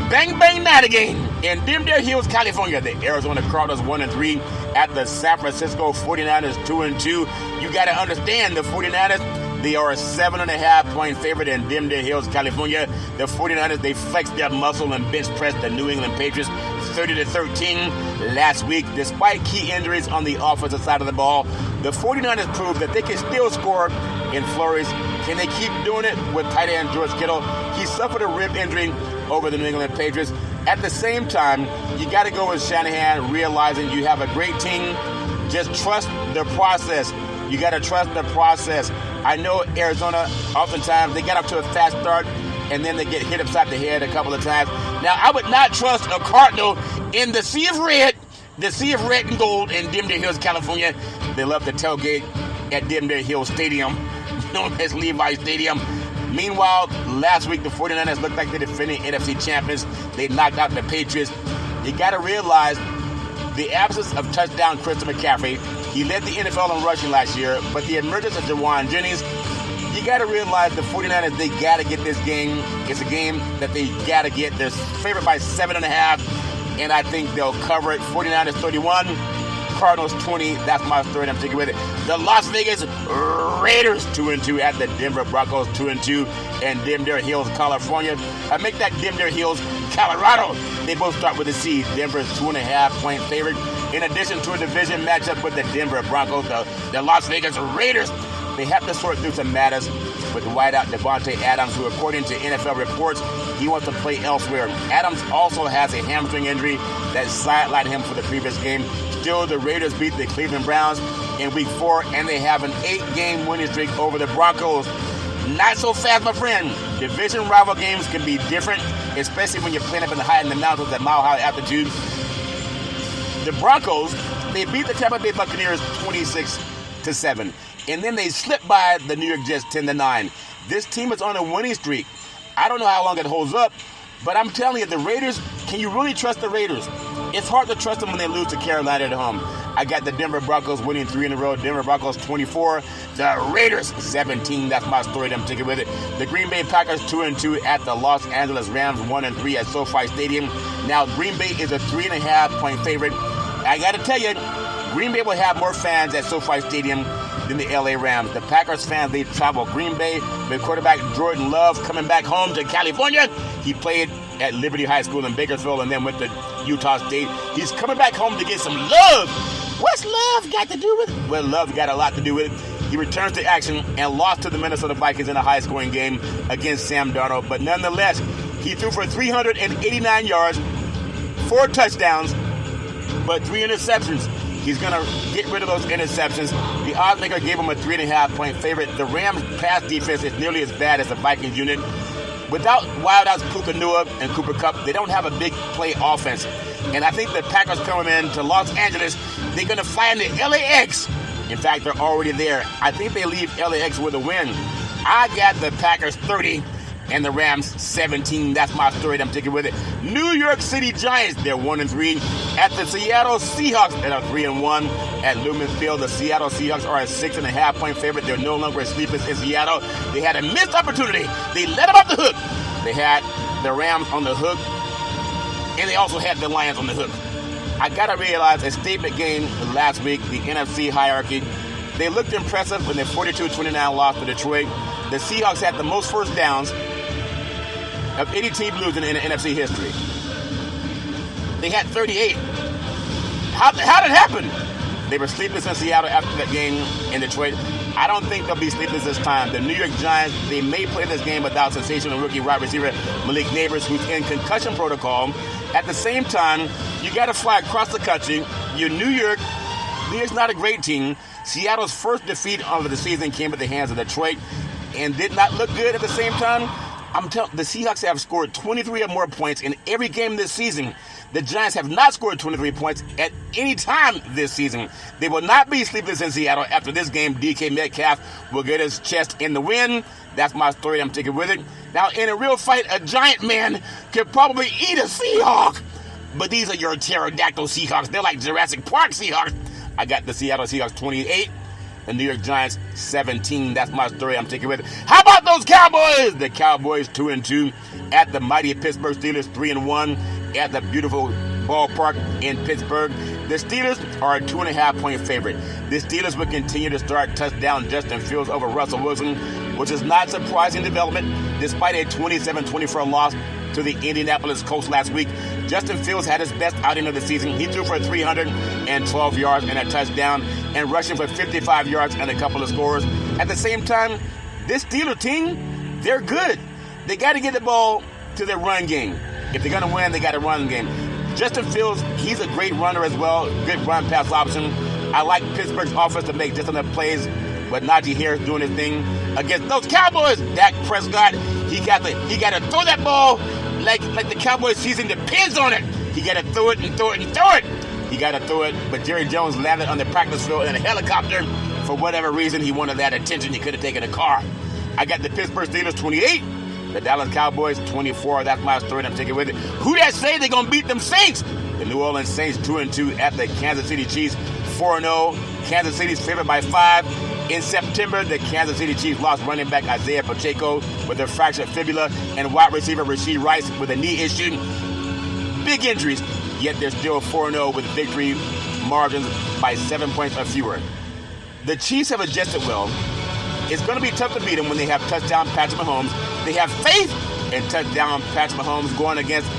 E: Bang, bang, night again. In Dimdale Hills, California, the Arizona Cardinals 1-3 at the San Francisco 49ers 2-2. You got to understand the 49ers, they are a 7.5-point favorite in Dimdale Hills, California. The 49ers, they flexed their muscle and bench pressed the New England Patriots 30-13 last week. Despite key injuries on the offensive side of the ball, the 49ers proved that they can still score in flurries. Can they keep doing it with tight end George Kittle? He suffered a rib injury over the New England Patriots. At the same time, you got to go with Shanahan, realizing you have a great team. Just trust the process. You got to trust the process. I know Arizona, oftentimes, they get up to a fast start, and then they get hit upside the head a couple of times. Now, I would not trust a Cardinal in the sea of red and gold in Dimdale Hills, California. They love to tailgate at Dimdale Hills Stadium, known as Levi Stadium. Meanwhile, last week, the 49ers looked like the defending NFC champions. They knocked out the Patriots. You got to realize the absence of touchdown Christian McCaffrey. He led the NFL in rushing last year, but the emergence of Jawan Jennings, you got to realize the 49ers, they got to get this game. It's a game that they got to get. They're favored by 7.5, and I think they'll cover it. 49ers 31. Cardinals 20. That's my story. I'm sticking with it. The Las Vegas Raiders 2-2 at the Denver Broncos 2-2 in Dimdale Hills, California. I make that Dimdale Hills, Colorado. They both start with a C. Denver's 2.5-point favorite. In addition to a division matchup with the Denver Broncos, the Las Vegas Raiders, they have to sort through some matters with the wideout Devontae Adams, who, according to NFL reports, he wants to play elsewhere. Adams also has a hamstring injury that sidelined him for the previous game. Still, the Raiders beat the Cleveland Browns in Week 4, and they have an 8-game winning streak over the Broncos. Not so fast, my friend. Division rival games can be different, especially when you're playing up in the mountains at mile-high altitude. The Broncos, they beat the Tampa Bay Buccaneers 26-7, and then they slipped by the New York Jets 10-9. This team is on a winning streak. I don't know how long it holds up, but I'm telling you, the Raiders, can you really trust the Raiders? It's hard to trust them when they lose to Carolina at home. I got the Denver Broncos winning 3 in a row. Denver Broncos 24. The Raiders 17. That's my story. I'm sticking with it. The Green Bay Packers 2-2 at the Los Angeles Rams 1-3 at SoFi Stadium. Now Green Bay is a 3.5-point favorite. I got to tell you, Green Bay will have more fans at SoFi Stadium than the LA Rams. The Packers fans, they travel Green Bay with quarterback Jordan Love coming back home to California. He played at Liberty High School in Bakersfield and then went to Utah State. He's coming back home to get some love. What's love got to do with it? Well, love got a lot to do with it. He returns to action and lost to the Minnesota Vikings in a high-scoring game against Sam Darnold. But nonetheless, he threw for 389 yards, 4 touchdowns, but 3 interceptions. He's going to get rid of those interceptions. The oddsmaker gave him a 3.5-point favorite. The Rams' pass defense is nearly as bad as the Vikings unit. Without wideouts Puka Nua and Cooper Kupp, they don't have a big play offense. And I think the Packers coming in to Los Angeles, they're going to fly into LAX. In fact, they're already there. I think they leave LAX with a win. I got the Packers 30 and the Rams 17. That's my story. I'm sticking with it. New York City Giants, they're 1-3 at the Seattle Seahawks that are 3-1 at Lumen Field. The Seattle Seahawks are a 6.5-point favorite. They're no longer sleepers in Seattle. They had a missed opportunity. They let them off the hook. They had the Rams on the hook, and they also had the Lions on the hook. I gotta realize a statement game last week, the NFC hierarchy. They looked impressive when their 42-29 loss to Detroit. The Seahawks had the most first downs of any team losing in NFC history. They had 38. How did it happen? They were sleepless in Seattle after that game in Detroit. I don't think they'll be sleepless this time. The New York Giants, they may play this game without sensational rookie wide receiver Malik Neighbors, who's in concussion protocol. At the same time, you got to fly across the country. You're New York. New York's not a great team. Seattle's first defeat of the season came at the hands of Detroit and did not look good at the same time. The Seahawks have scored 23 or more points in every game this season. The Giants have not scored 23 points at any time this season. They will not be sleepless in Seattle after this game. DK Metcalf will get his chest in the win. That's my story. I'm sticking with it. Now, in a real fight, a giant man could probably eat a Seahawk. But these are your pterodactyl Seahawks. They're like Jurassic Park Seahawks. I got the Seattle Seahawks 28. The New York Giants 17. That's my story. I'm sticking with it. How about those Cowboys? The Cowboys 2-2 at the mighty Pittsburgh Steelers 3-1 at the beautiful ballpark in Pittsburgh. The Steelers are a 2.5-point favorite. The Steelers will continue to start touchdown Justin Fields over Russell Wilson, which is not surprising development despite a 27-24 loss to the Indianapolis Colts last week. Justin Fields had his best outing of the season. He threw for 312 yards and a touchdown and rushing for 55 yards and a couple of scores. At the same time, this Steelers team, they're good. They got to get the ball to their run game. If they're going to win, they got to run the game. Justin Fields, he's a great runner as well. Good run-pass option. I like Pittsburgh's offense to make just enough plays, but Najee Harris doing his thing against those Cowboys. Dak Prescott, he got to throw that ball like the Cowboys season depends on it. He got to throw it and throw it and throw it. He got to throw it, but Jerry Jones landed on the practice field in a helicopter. For whatever reason, he wanted that attention. He could have taken a car. I got the Pittsburgh Steelers 28. The Dallas Cowboys 24. That's my story. I'm taking with it. Who that say they're going to beat them Saints? The New Orleans Saints 2-2 at the Kansas City Chiefs 4-0. Kansas City's favored by 5. In September, the Kansas City Chiefs lost running back Isaiah Pacheco with a fractured fibula and wide receiver Rashee Rice with a knee issue. Big injuries, yet they're still 4-0 with victory margins by 7 points or fewer. The Chiefs have adjusted well. It's going to be tough to beat them when they have touchdown Patrick Mahomes. They have faith in touchdown Patrick Mahomes going against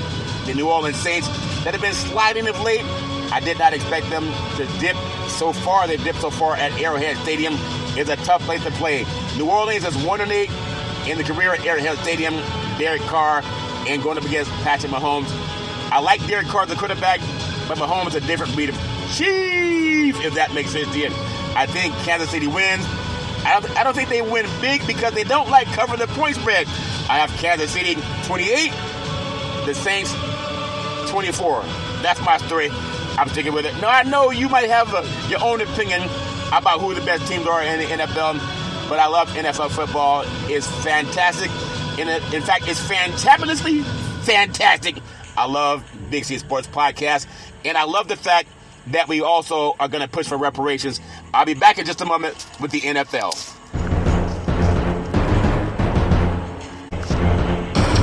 E: the New Orleans Saints that have been sliding of late. I did not expect them to dip so far. They've dipped so far at Arrowhead Stadium. It's a tough place to play. New Orleans is 1-8 in the career at Arrowhead Stadium. Derek Carr and going up against Patrick Mahomes. I like Derek Carr as a quarterback, but Mahomes is a different breed of chief, if that makes sense to you. I think Kansas City wins. I don't think they win big because they don't like covering the point spread. I have Kansas City 28, the Saints 24. That's my story. I'm sticking with it. Now, I know you might have your own opinion about who the best teams are in the NFL, but I love NFL football. It's fantastic. In fact, it's fantabulously fantastic. I love Big C Sports Podcast, and I love the fact that we also are going to push for reparations. I'll be back in just a moment with the NFL.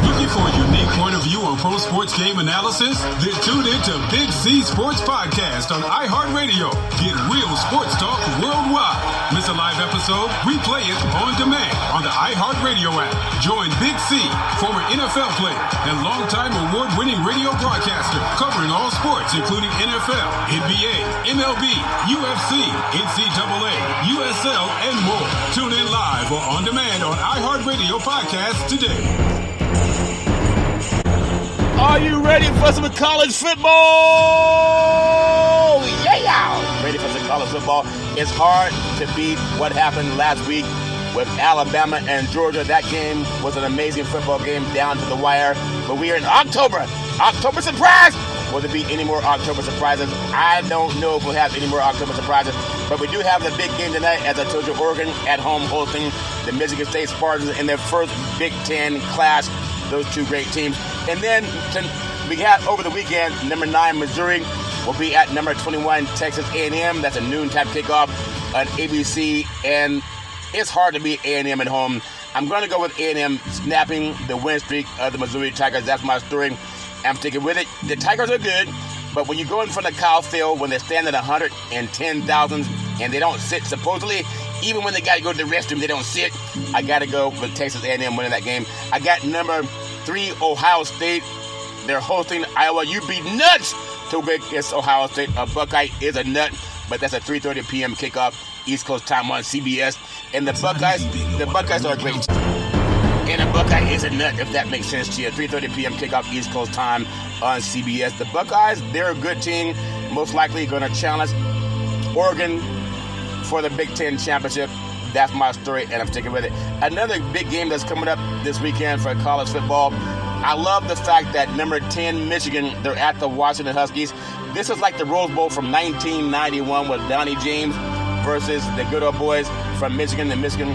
A: Looking for a unique point of view on pro sports game analysis? Then tune in to Big C Sports Podcast on iHeartRadio. Get real sports talk worldwide. Miss a live episode? Replay it on demand on the iHeartRadio app. Join Big C, former NFL player and longtime award-winning radio broadcaster, covering all sports including NFL, NBA, MLB, UFC, NCAA, USL, and more. Tune in live or on demand on iHeartRadio Podcast today.
E: Are you ready for some college football? Yeah! Ready for some college football? It's hard to beat what happened last week with Alabama and Georgia. That game was an amazing football game down to the wire. But we are in October. October surprise! Will there be any more October surprises? I don't know if we'll have any more October surprises. But we do have the big game tonight, as I told you, Oregon at home hosting the Michigan State Spartans in their first Big Ten clash. Those two great teams. And then we got over the weekend, number 9 Missouri will be at number 21 Texas A&M. That's a noontime kickoff on ABC, and it's hard to beat A&M at home. I'm going to go with A&M snapping the win streak of the Missouri Tigers. That's my story. I'm sticking with it. The Tigers are good, but when you go in front of Kyle Field, when they stand at 110,000 and they don't sit, supposedly, even when they got to go to the restroom, they don't sit. I got to go with Texas A&M winning that game. I got number 3 Ohio State. They're hosting Iowa. You'd be nuts to go against Ohio State. A Buckeye is a nut, but that's a 3:30 p.m. kickoff, East Coast time on CBS. And the Buckeyes are a great team. And a Buckeye is a nut, if that makes sense to you. 3:30 p.m. kickoff, East Coast time on CBS. The Buckeyes, they're a good team. Most likely going to challenge Oregon for the Big Ten championship. That's my story, and I'm sticking with it. Another big game that's coming up this weekend for college football. I love the fact that number 10 Michigan, they're at the Washington Huskies. This is like the Rose Bowl from 1991 with Donnie James versus the good old boys from Michigan and Michigan,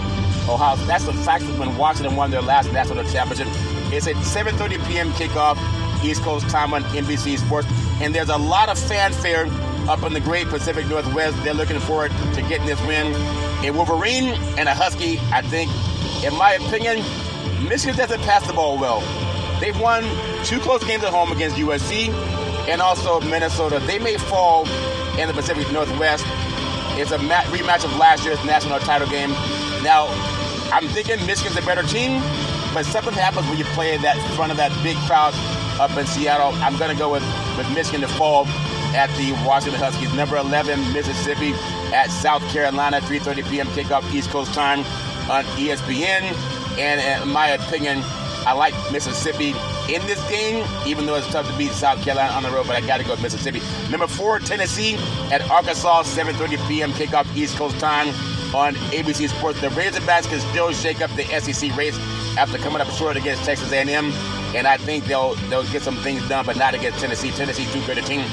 E: Ohio. That's the fact that when Washington won their last national championship. It's a 7:30 p.m. kickoff, East Coast time on NBC Sports. And there's a lot of fanfare up in the great Pacific Northwest. They're looking forward to getting this win. A Wolverine and a Husky, I think, in my opinion, Michigan doesn't pass the ball well. They've won 2 close games at home against USC and also Minnesota. They may fall in the Pacific Northwest. It's a rematch of last year's national title game. Now, I'm thinking Michigan's a better team, but something happens when you play in that front of that big crowd up in Seattle. I'm going to go with Michigan to fall at the Washington Huskies. Number 11, Mississippi at South Carolina, 3:30 p.m. kickoff, East Coast time on ESPN. And in my opinion, I like Mississippi in this game, even though it's tough to beat South Carolina on the road, but I got to go with Mississippi. Number 4, Tennessee at Arkansas, 7:30 p.m. kickoff, East Coast time on ABC Sports. The Razorbacks can still shake up the SEC race after coming up short against Texas A&M, and I think they'll get some things done, but not against Tennessee. Tennessee too good a team.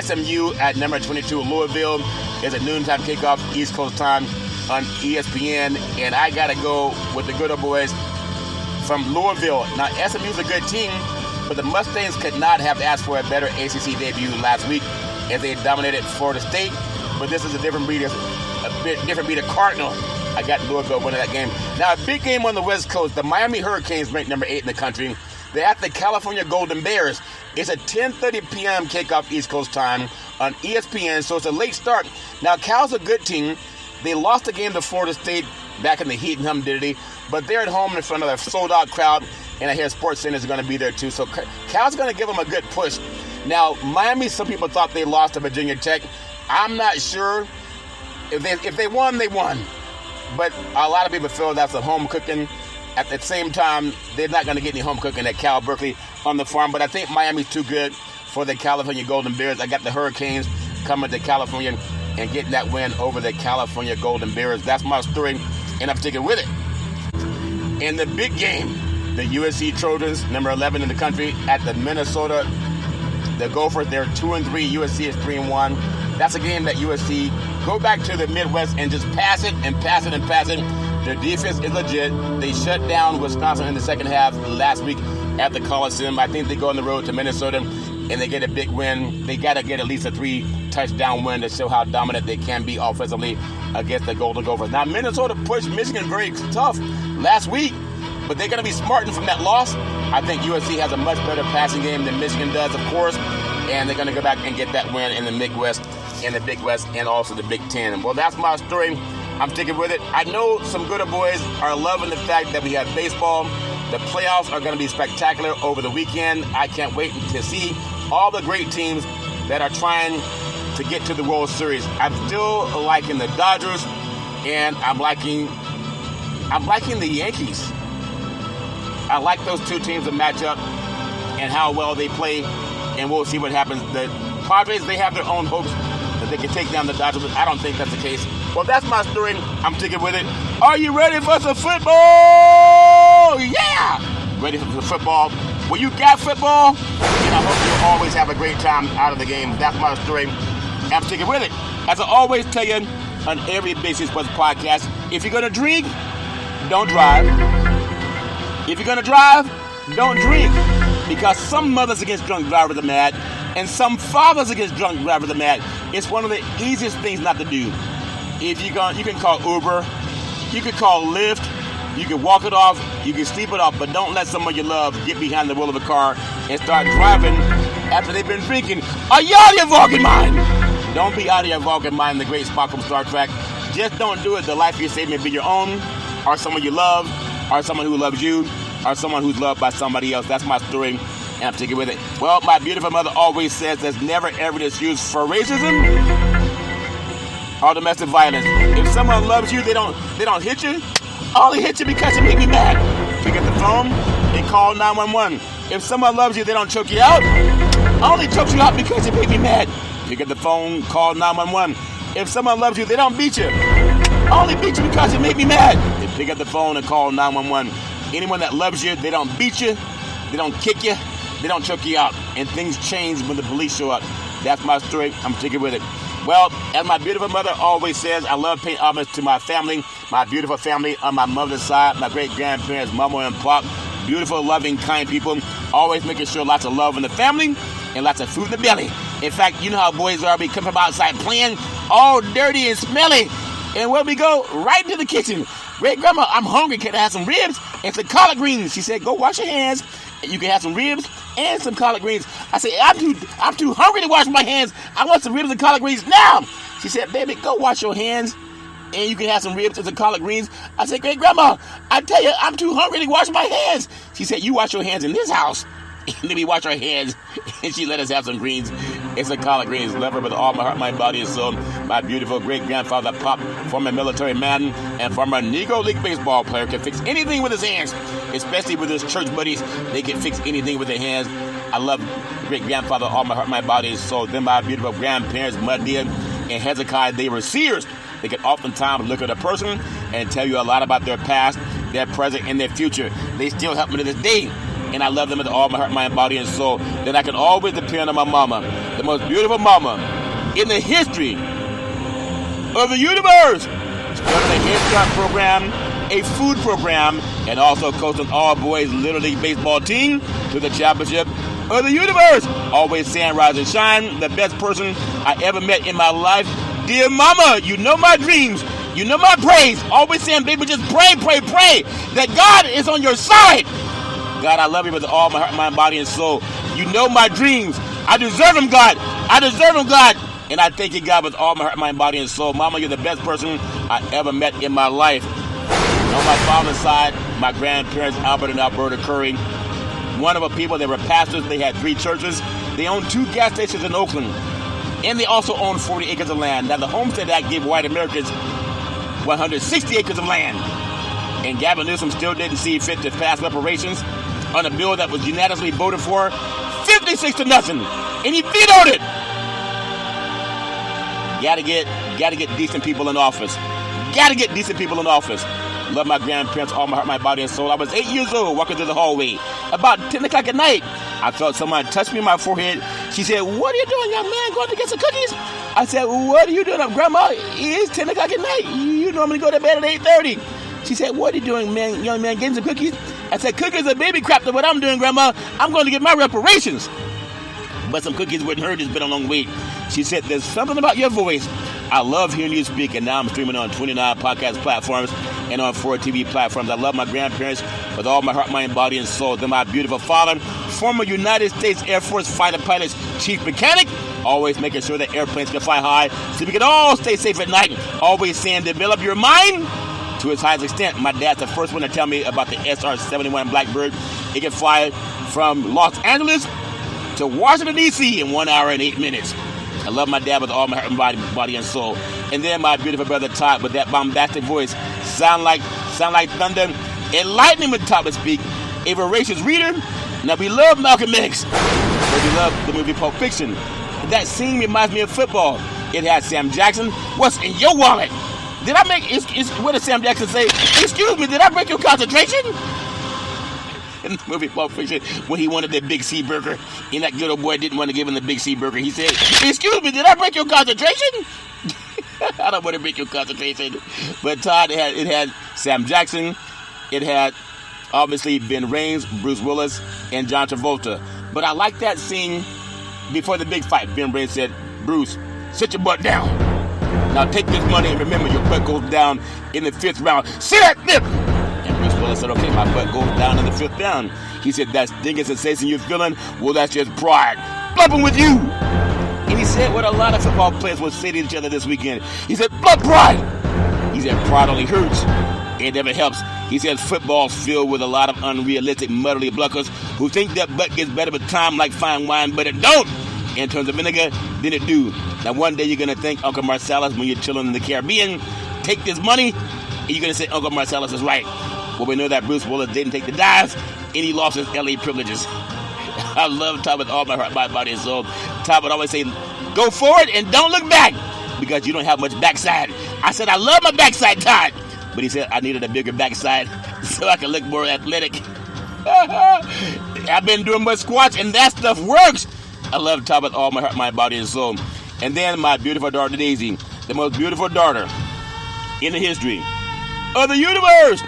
E: SMU at number 22, Louisville, is a noontime kickoff, East Coast time on ESPN, and I got to go with the good old boys from Louisville. Now, SMU's a good team, but the Mustangs could not have asked for a better ACC debut last week as they dominated Florida State. But this is a different breed of Cardinal. I got Louisville winning that game. Now, a big game on the West Coast. The Miami Hurricanes ranked number 8 in the country. They're at the California Golden Bears. It's a 10:30 p.m. kickoff East Coast time on ESPN, so it's a late start. Now, Cal's a good team. They lost the game to Florida State back in the heat and humidity, but they're at home in front of a sold-out crowd, and I hear Sports Center is going to be there too. So Cal's going to give them a good push. Now, Miami, some people thought they lost to Virginia Tech. I'm not sure. If they won, they won. But a lot of people feel that's a home cooking. At the same time, they're not going to get any home cooking at Cal Berkeley on the farm. But I think Miami's too good for the California Golden Bears. I got the Hurricanes coming to California and getting that win over the California Golden Bears. That's my story, and I'm sticking with it. In the big game, the USC Trojans, number 11 in the country, at the Minnesota. The Gophers, they're 2-3. USC is 3-1. That's a game that USC go back to the Midwest and just pass it and pass it and pass it. Their defense is legit. They shut down Wisconsin in the second half last week at the Coliseum. I think they go on the road to Minnesota and they get a big win. They got to get at least a 3 touchdown win to show how dominant they can be offensively against the Golden Gophers. Now, Minnesota pushed Michigan very tough last week, but they're going to be smartened from that loss. I think USC has a much better passing game than Michigan does, of course, and they're going to go back and get that win in the Midwest, in the Big West, and also the Big Ten. Well, that's my story. I'm sticking with it. I know some good boys are loving the fact that we have baseball. The playoffs are going to be spectacular over the weekend. I can't wait to see all the great teams that are trying to get to the World Series. I'm still liking the Dodgers, and I'm liking the Yankees. I like those two teams to match up and how well they play, and we'll see what happens. The Padres, they have their own hopes that they can take down the Dodgers, but I don't think that's the case. Well, that's my story. I'm sticking with it. Are you ready for some football? Yeah! Ready for some football. Well, you got football, and I hope you always have a great time out of the game. That's my story. I'm sticking with it. As I always tell you on every Big C Sports podcast, if you're going to drink, don't drive. If you're going to drive, don't drink. Because some mothers against drunk drivers are mad, and some fathers against drunk drivers are mad. It's one of the easiest things not to do. If you can call Uber, you can call Lyft, you can walk it off, you can sleep it off, but don't let someone you love get behind the wheel of a car and start driving after they've been drinking. Are you out of your fucking mind? Don't be out of your fucking mind, the great Spock from Star Trek. Just don't do it. The life you save may be your own, or someone you love, or someone who loves you, or someone who's loved by somebody else. That's my story, and I'm sticking with it. Well, my beautiful mother always says there's never ever an excuse for racism or domestic violence. If someone loves you, they don't hit you. Only hit you because you make me mad. Pick up the phone and call 911. If someone loves you, they don't choke you out. Only choke you out because you make me mad. Pick up the phone, call 911. If someone loves you, they don't beat you. Only beat you because you make me mad. They pick up the phone and call 911. Anyone that loves you, they don't beat you, they don't kick you, they don't choke you out. And things change when the police show up. That's my story. I'm sticking with it. Well, as my beautiful mother always says, I love paying homage to my family, my beautiful family on my mother's side, my great-grandparents, Mama and Pop, beautiful, loving, kind people, always making sure lots of love in the family and lots of food in the belly. In fact, you know how boys are. We come from outside playing, all dirty and smelly, and where we go? Right into the kitchen. Great-grandma, I'm hungry. Can I have some ribs and some collard greens? She said, go wash your hands. You can have some ribs and some collard greens. I said, I'm too hungry to wash my hands. I want some ribs and collard greens now. She said, baby, go wash your hands and you can have some ribs and some collard greens. I said, great grandma, I tell you, I'm too hungry to wash my hands. She said, you wash your hands in this house. And then we wash our hands, and she let us have some greens and some collard greens. Love her with all my heart, mind, body, and soul. My beautiful great-grandfather, Pop, former military man and former Negro League baseball player, can fix anything with his hands, especially with his church buddies. They can fix anything with their hands. I love great-grandfather, all my heart, mind, body, and soul. Then my beautiful grandparents, Muddia and Hezekiah, they were seers. They can oftentimes look at a person and tell you a lot about their past, their present, and their future. They still help me to this day. And I love them with all my heart, mind, body, and soul. Then I can always depend on my mama, the most beautiful mama in the history of the universe. Started a head start program, a food program, and also coaching all boys Little League baseball team to the championship of the universe. Always saying rise and shine, the best person I ever met in my life. Dear mama, you know my dreams. You know my praise. Always saying, baby, just pray, pray, pray that God is on your side. God, I love you with all my heart, mind, body, and soul. You know my dreams. I deserve them, God. I deserve them, God. And I thank you, God, with all my heart, mind, body, and soul. Mama, you're the best person I ever met in my life. On my father's side, my grandparents, Albert and Alberta Curry, wonderful people. They were pastors. They had 3 churches. They owned 2 gas stations in Oakland. And they also owned 40 acres of land. Now, the Homestead Act gave white Americans 160 acres of land. And Gavin Newsom still didn't see fit to pass reparations on a bill that was unanimously voted for 56-0, and he vetoed it. Gotta get decent people in office. Gotta get decent people in office. Love my grandparents, all my heart, my body, and soul. I was 8 years old, walking through the hallway. About 10 o'clock at night, I felt someone touch me on my forehead. She said, "What are you doing, young man? Going to get some cookies?" I said, "What are you doing, Grandma? It's 10 o'clock at night. You normally go to bed at 8:30. She said, "What are you doing, man, young man, getting some cookies?" I said, "Cookies are baby crap to what I'm doing, Grandma. I'm going to get my reparations." but some cookies wouldn't hurt. It's been a long week. She said, there's something about your voice. I love hearing you speak, and now I'm streaming on 29 podcast platforms and on 4 TV platforms. I love my grandparents with all my heart, mind, body, and soul. They're my beautiful father, former United States Air Force fighter pilot's chief mechanic, always making sure that airplanes can fly high so we can all stay safe at night. Always saying, develop your mind to its highest extent. My dad's the first one to tell me about the SR-71 Blackbird. It can fly from Los Angeles to Washington, D.C. in 1 hour and 8 minutes. I love my dad with all my heart and body and soul. And then my beautiful brother Todd with that bombastic voice, sound like thunder and lightning with Todd to speak. A voracious reader. Now we love Malcolm X, but we love the movie Pulp Fiction. That scene reminds me of football. It had Sam Jackson. What's in your wallet? Did I make? What did Sam Jackson say? Excuse me, did I break your concentration? In the movie Pulp Fiction, when he wanted the Big C burger, and that good old boy didn't want to give him the Big C burger, he said, excuse me, did I break your concentration? I don't want to break your concentration. But Todd, it had Sam Jackson, it had obviously Ben Raines, Bruce Willis, and John Travolta. But I like that scene before the big fight. Ben Raines said, Bruce, sit your butt down. Now take this money and remember your butt goes down in the 5th round. Sit at 5th! Bruce Willis said, okay, my butt goes down in the 5th round. He said, that stinging sensation you're feeling, well, that's just pride. Blubbing with you. And he said what a lot of football players will say to each other this weekend. He said, blood pride. He said, pride only hurts. It never helps. He said, football's filled with a lot of unrealistic, muddly bluckers who think that butt gets better with time like fine wine, but it don't. In terms of vinegar, then it do. Now, one day you're going to thank Uncle Marcellus when you're chilling in the Caribbean. Take this money, and you're going to say Uncle Marcellus is right. Well, we know that Bruce Willis didn't take the dive, and he lost his LA privileges. I love Todd with all my heart, mind, body, and soul. Todd would always say, go forward and don't look back, because you don't have much backside. I said, I love my backside, Todd. But he said, I needed a bigger backside so I could look more athletic. I've been doing my squats, and that stuff works. I love Todd with all my heart, mind, body, and soul. And then my beautiful daughter, Daisy, the most beautiful daughter in the history of the universe.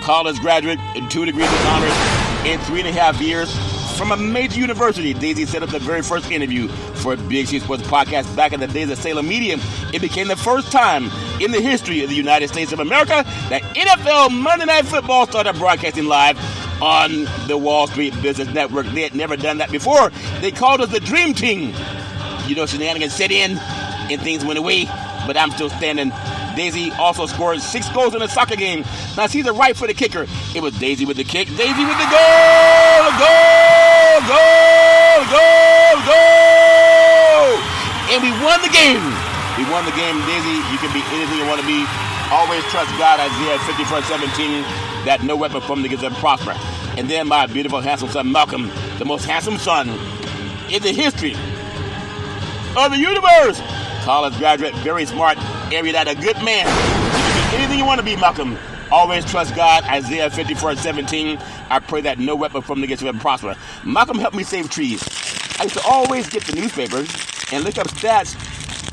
E: College graduate in 2 degrees of honors in 3.5 years from a major university. Daisy set up the very first interview for a Big C Sports podcast back in the days of Salem Media. It became the first time in the history of the United States of America that NFL Monday Night Football started broadcasting live on the Wall Street Business Network. They had never done that before. They called us the Dream Team. You know, shenanigans set in and things went away, but I'm still standing. Daisy also scored 6 goals in a soccer game. Now, she's a right-footed kicker. It was Daisy with the kick. Daisy with the goal! Goal! Goal! Goal! Goal! And we won the game. We won the game. Daisy, you can be anything you want to be. Always trust God, Isaiah 54:17, that no weapon formed against them prosper. And then my beautiful, handsome son, Malcolm, the most handsome son in the history of the universe. College graduate, very smart, erudite, a good man. You can be anything you want to be, Malcolm. Always trust God, Isaiah 54:17. I pray that no weapon formed against you ever prosper. Malcolm helped me save trees. I used to always get the newspaper and look up stats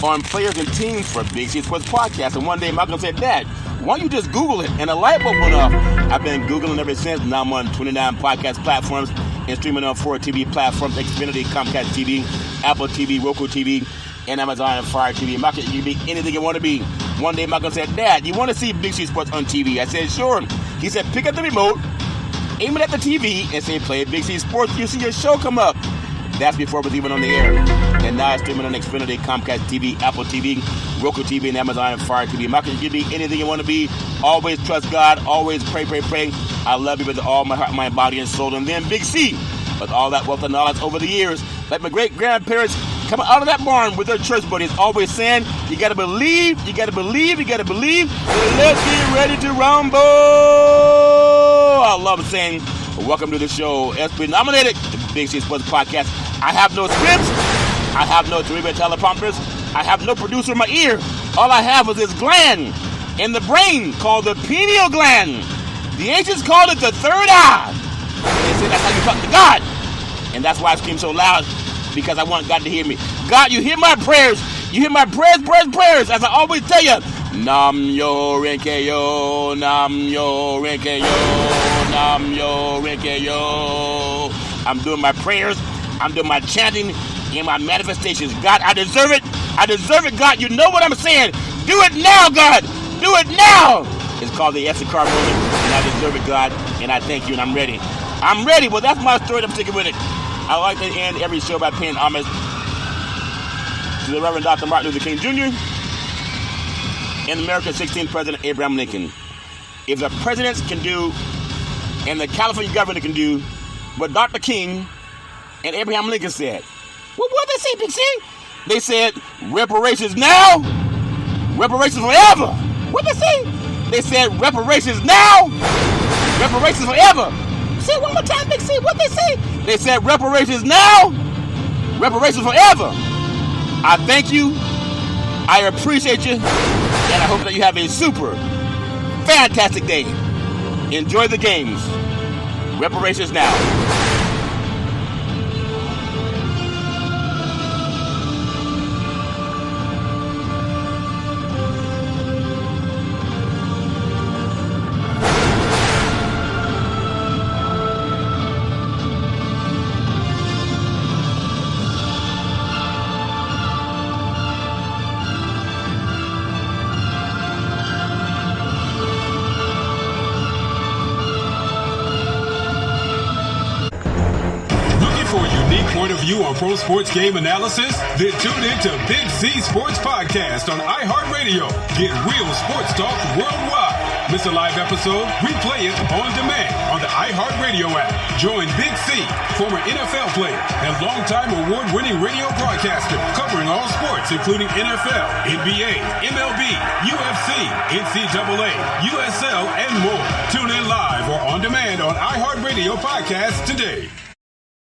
E: on players and teams for Big C Sports Podcast. And one day Malcolm said, Dad, why don't you just Google it? And a light bulb went off. I've been Googling ever since. Now I'm on 29 podcast platforms and streaming on 4 TV platforms, Xfinity, Comcast TV, Apple TV, Roku TV, and Amazon and Fire TV. Malcolm, you can be anything you want to be. One day Malcolm said, Dad, you want to see Big C Sports on TV? I said, sure. He said, pick up the remote, aim it at the TV, and say, play Big C Sports. You see your show come up. That's before it was even on the air. And now it's streaming on Xfinity, Comcast TV, Apple TV, Roku TV, and Amazon and Fire TV. Malcolm, you can be anything you want to be. Always trust God. Always pray, pray, pray. I love you with all my heart, mind, body, and soul. And then Big C, with all that wealth and knowledge over the years, like my great-grandparents coming out of that barn with their church buddies, always saying, you got to believe, you got to believe, you got to believe. Let's get ready to rumble. I love saying, welcome to the show. SB nominated the Big C Sports Podcast. I have no scripts. I have no cerebral teleprompters. I have no producer in my ear. All I have is this gland in the brain called the pineal gland. The ancients called it the third eye. They say that's how you talk to God. And that's why I scream so loud, because I want God to hear me. God, you hear my prayers. You hear my prayers. As I always tell you, Nam yo renke yo, nam yo renke yo, nam yo renke yo. I'm doing my prayers. I'm doing my chanting. in my manifestations. God, I deserve it. I deserve it, God. You know what I'm saying. Do it now, God. Do it now. It's called the Esther Car moment, and I deserve it, God, and I thank you, and I'm ready. I'm ready. Well, that's my story. I'm sticking with it. I like to end every show by paying homage to the Reverend Dr. Martin Luther King Jr. and America's 16th President, Abraham Lincoln. If the presidents can do, and the California governor can do, what Dr. King and Abraham Lincoln said. Well, what did they say, Big C? They said, reparations now, reparations forever. What did they say? They said, reparations now, reparations forever. Say it one more time, Big C. What they say? They said, reparations now, reparations forever. I thank you. I appreciate you. And I hope that you have a super, fantastic day. Enjoy the games. Reparations now.
A: Point of view on pro sports game analysis? Then tune in to Big C Sports Podcast on iHeartRadio. Get real sports talk worldwide. Miss a live episode? Replay it on demand on the iHeartRadio app. Join Big C, former NFL player and longtime award-winning radio broadcaster, covering all sports including NFL, NBA, MLB, UFC, NCAA, USL, and more. Tune in live or on demand on iHeartRadio Podcast today.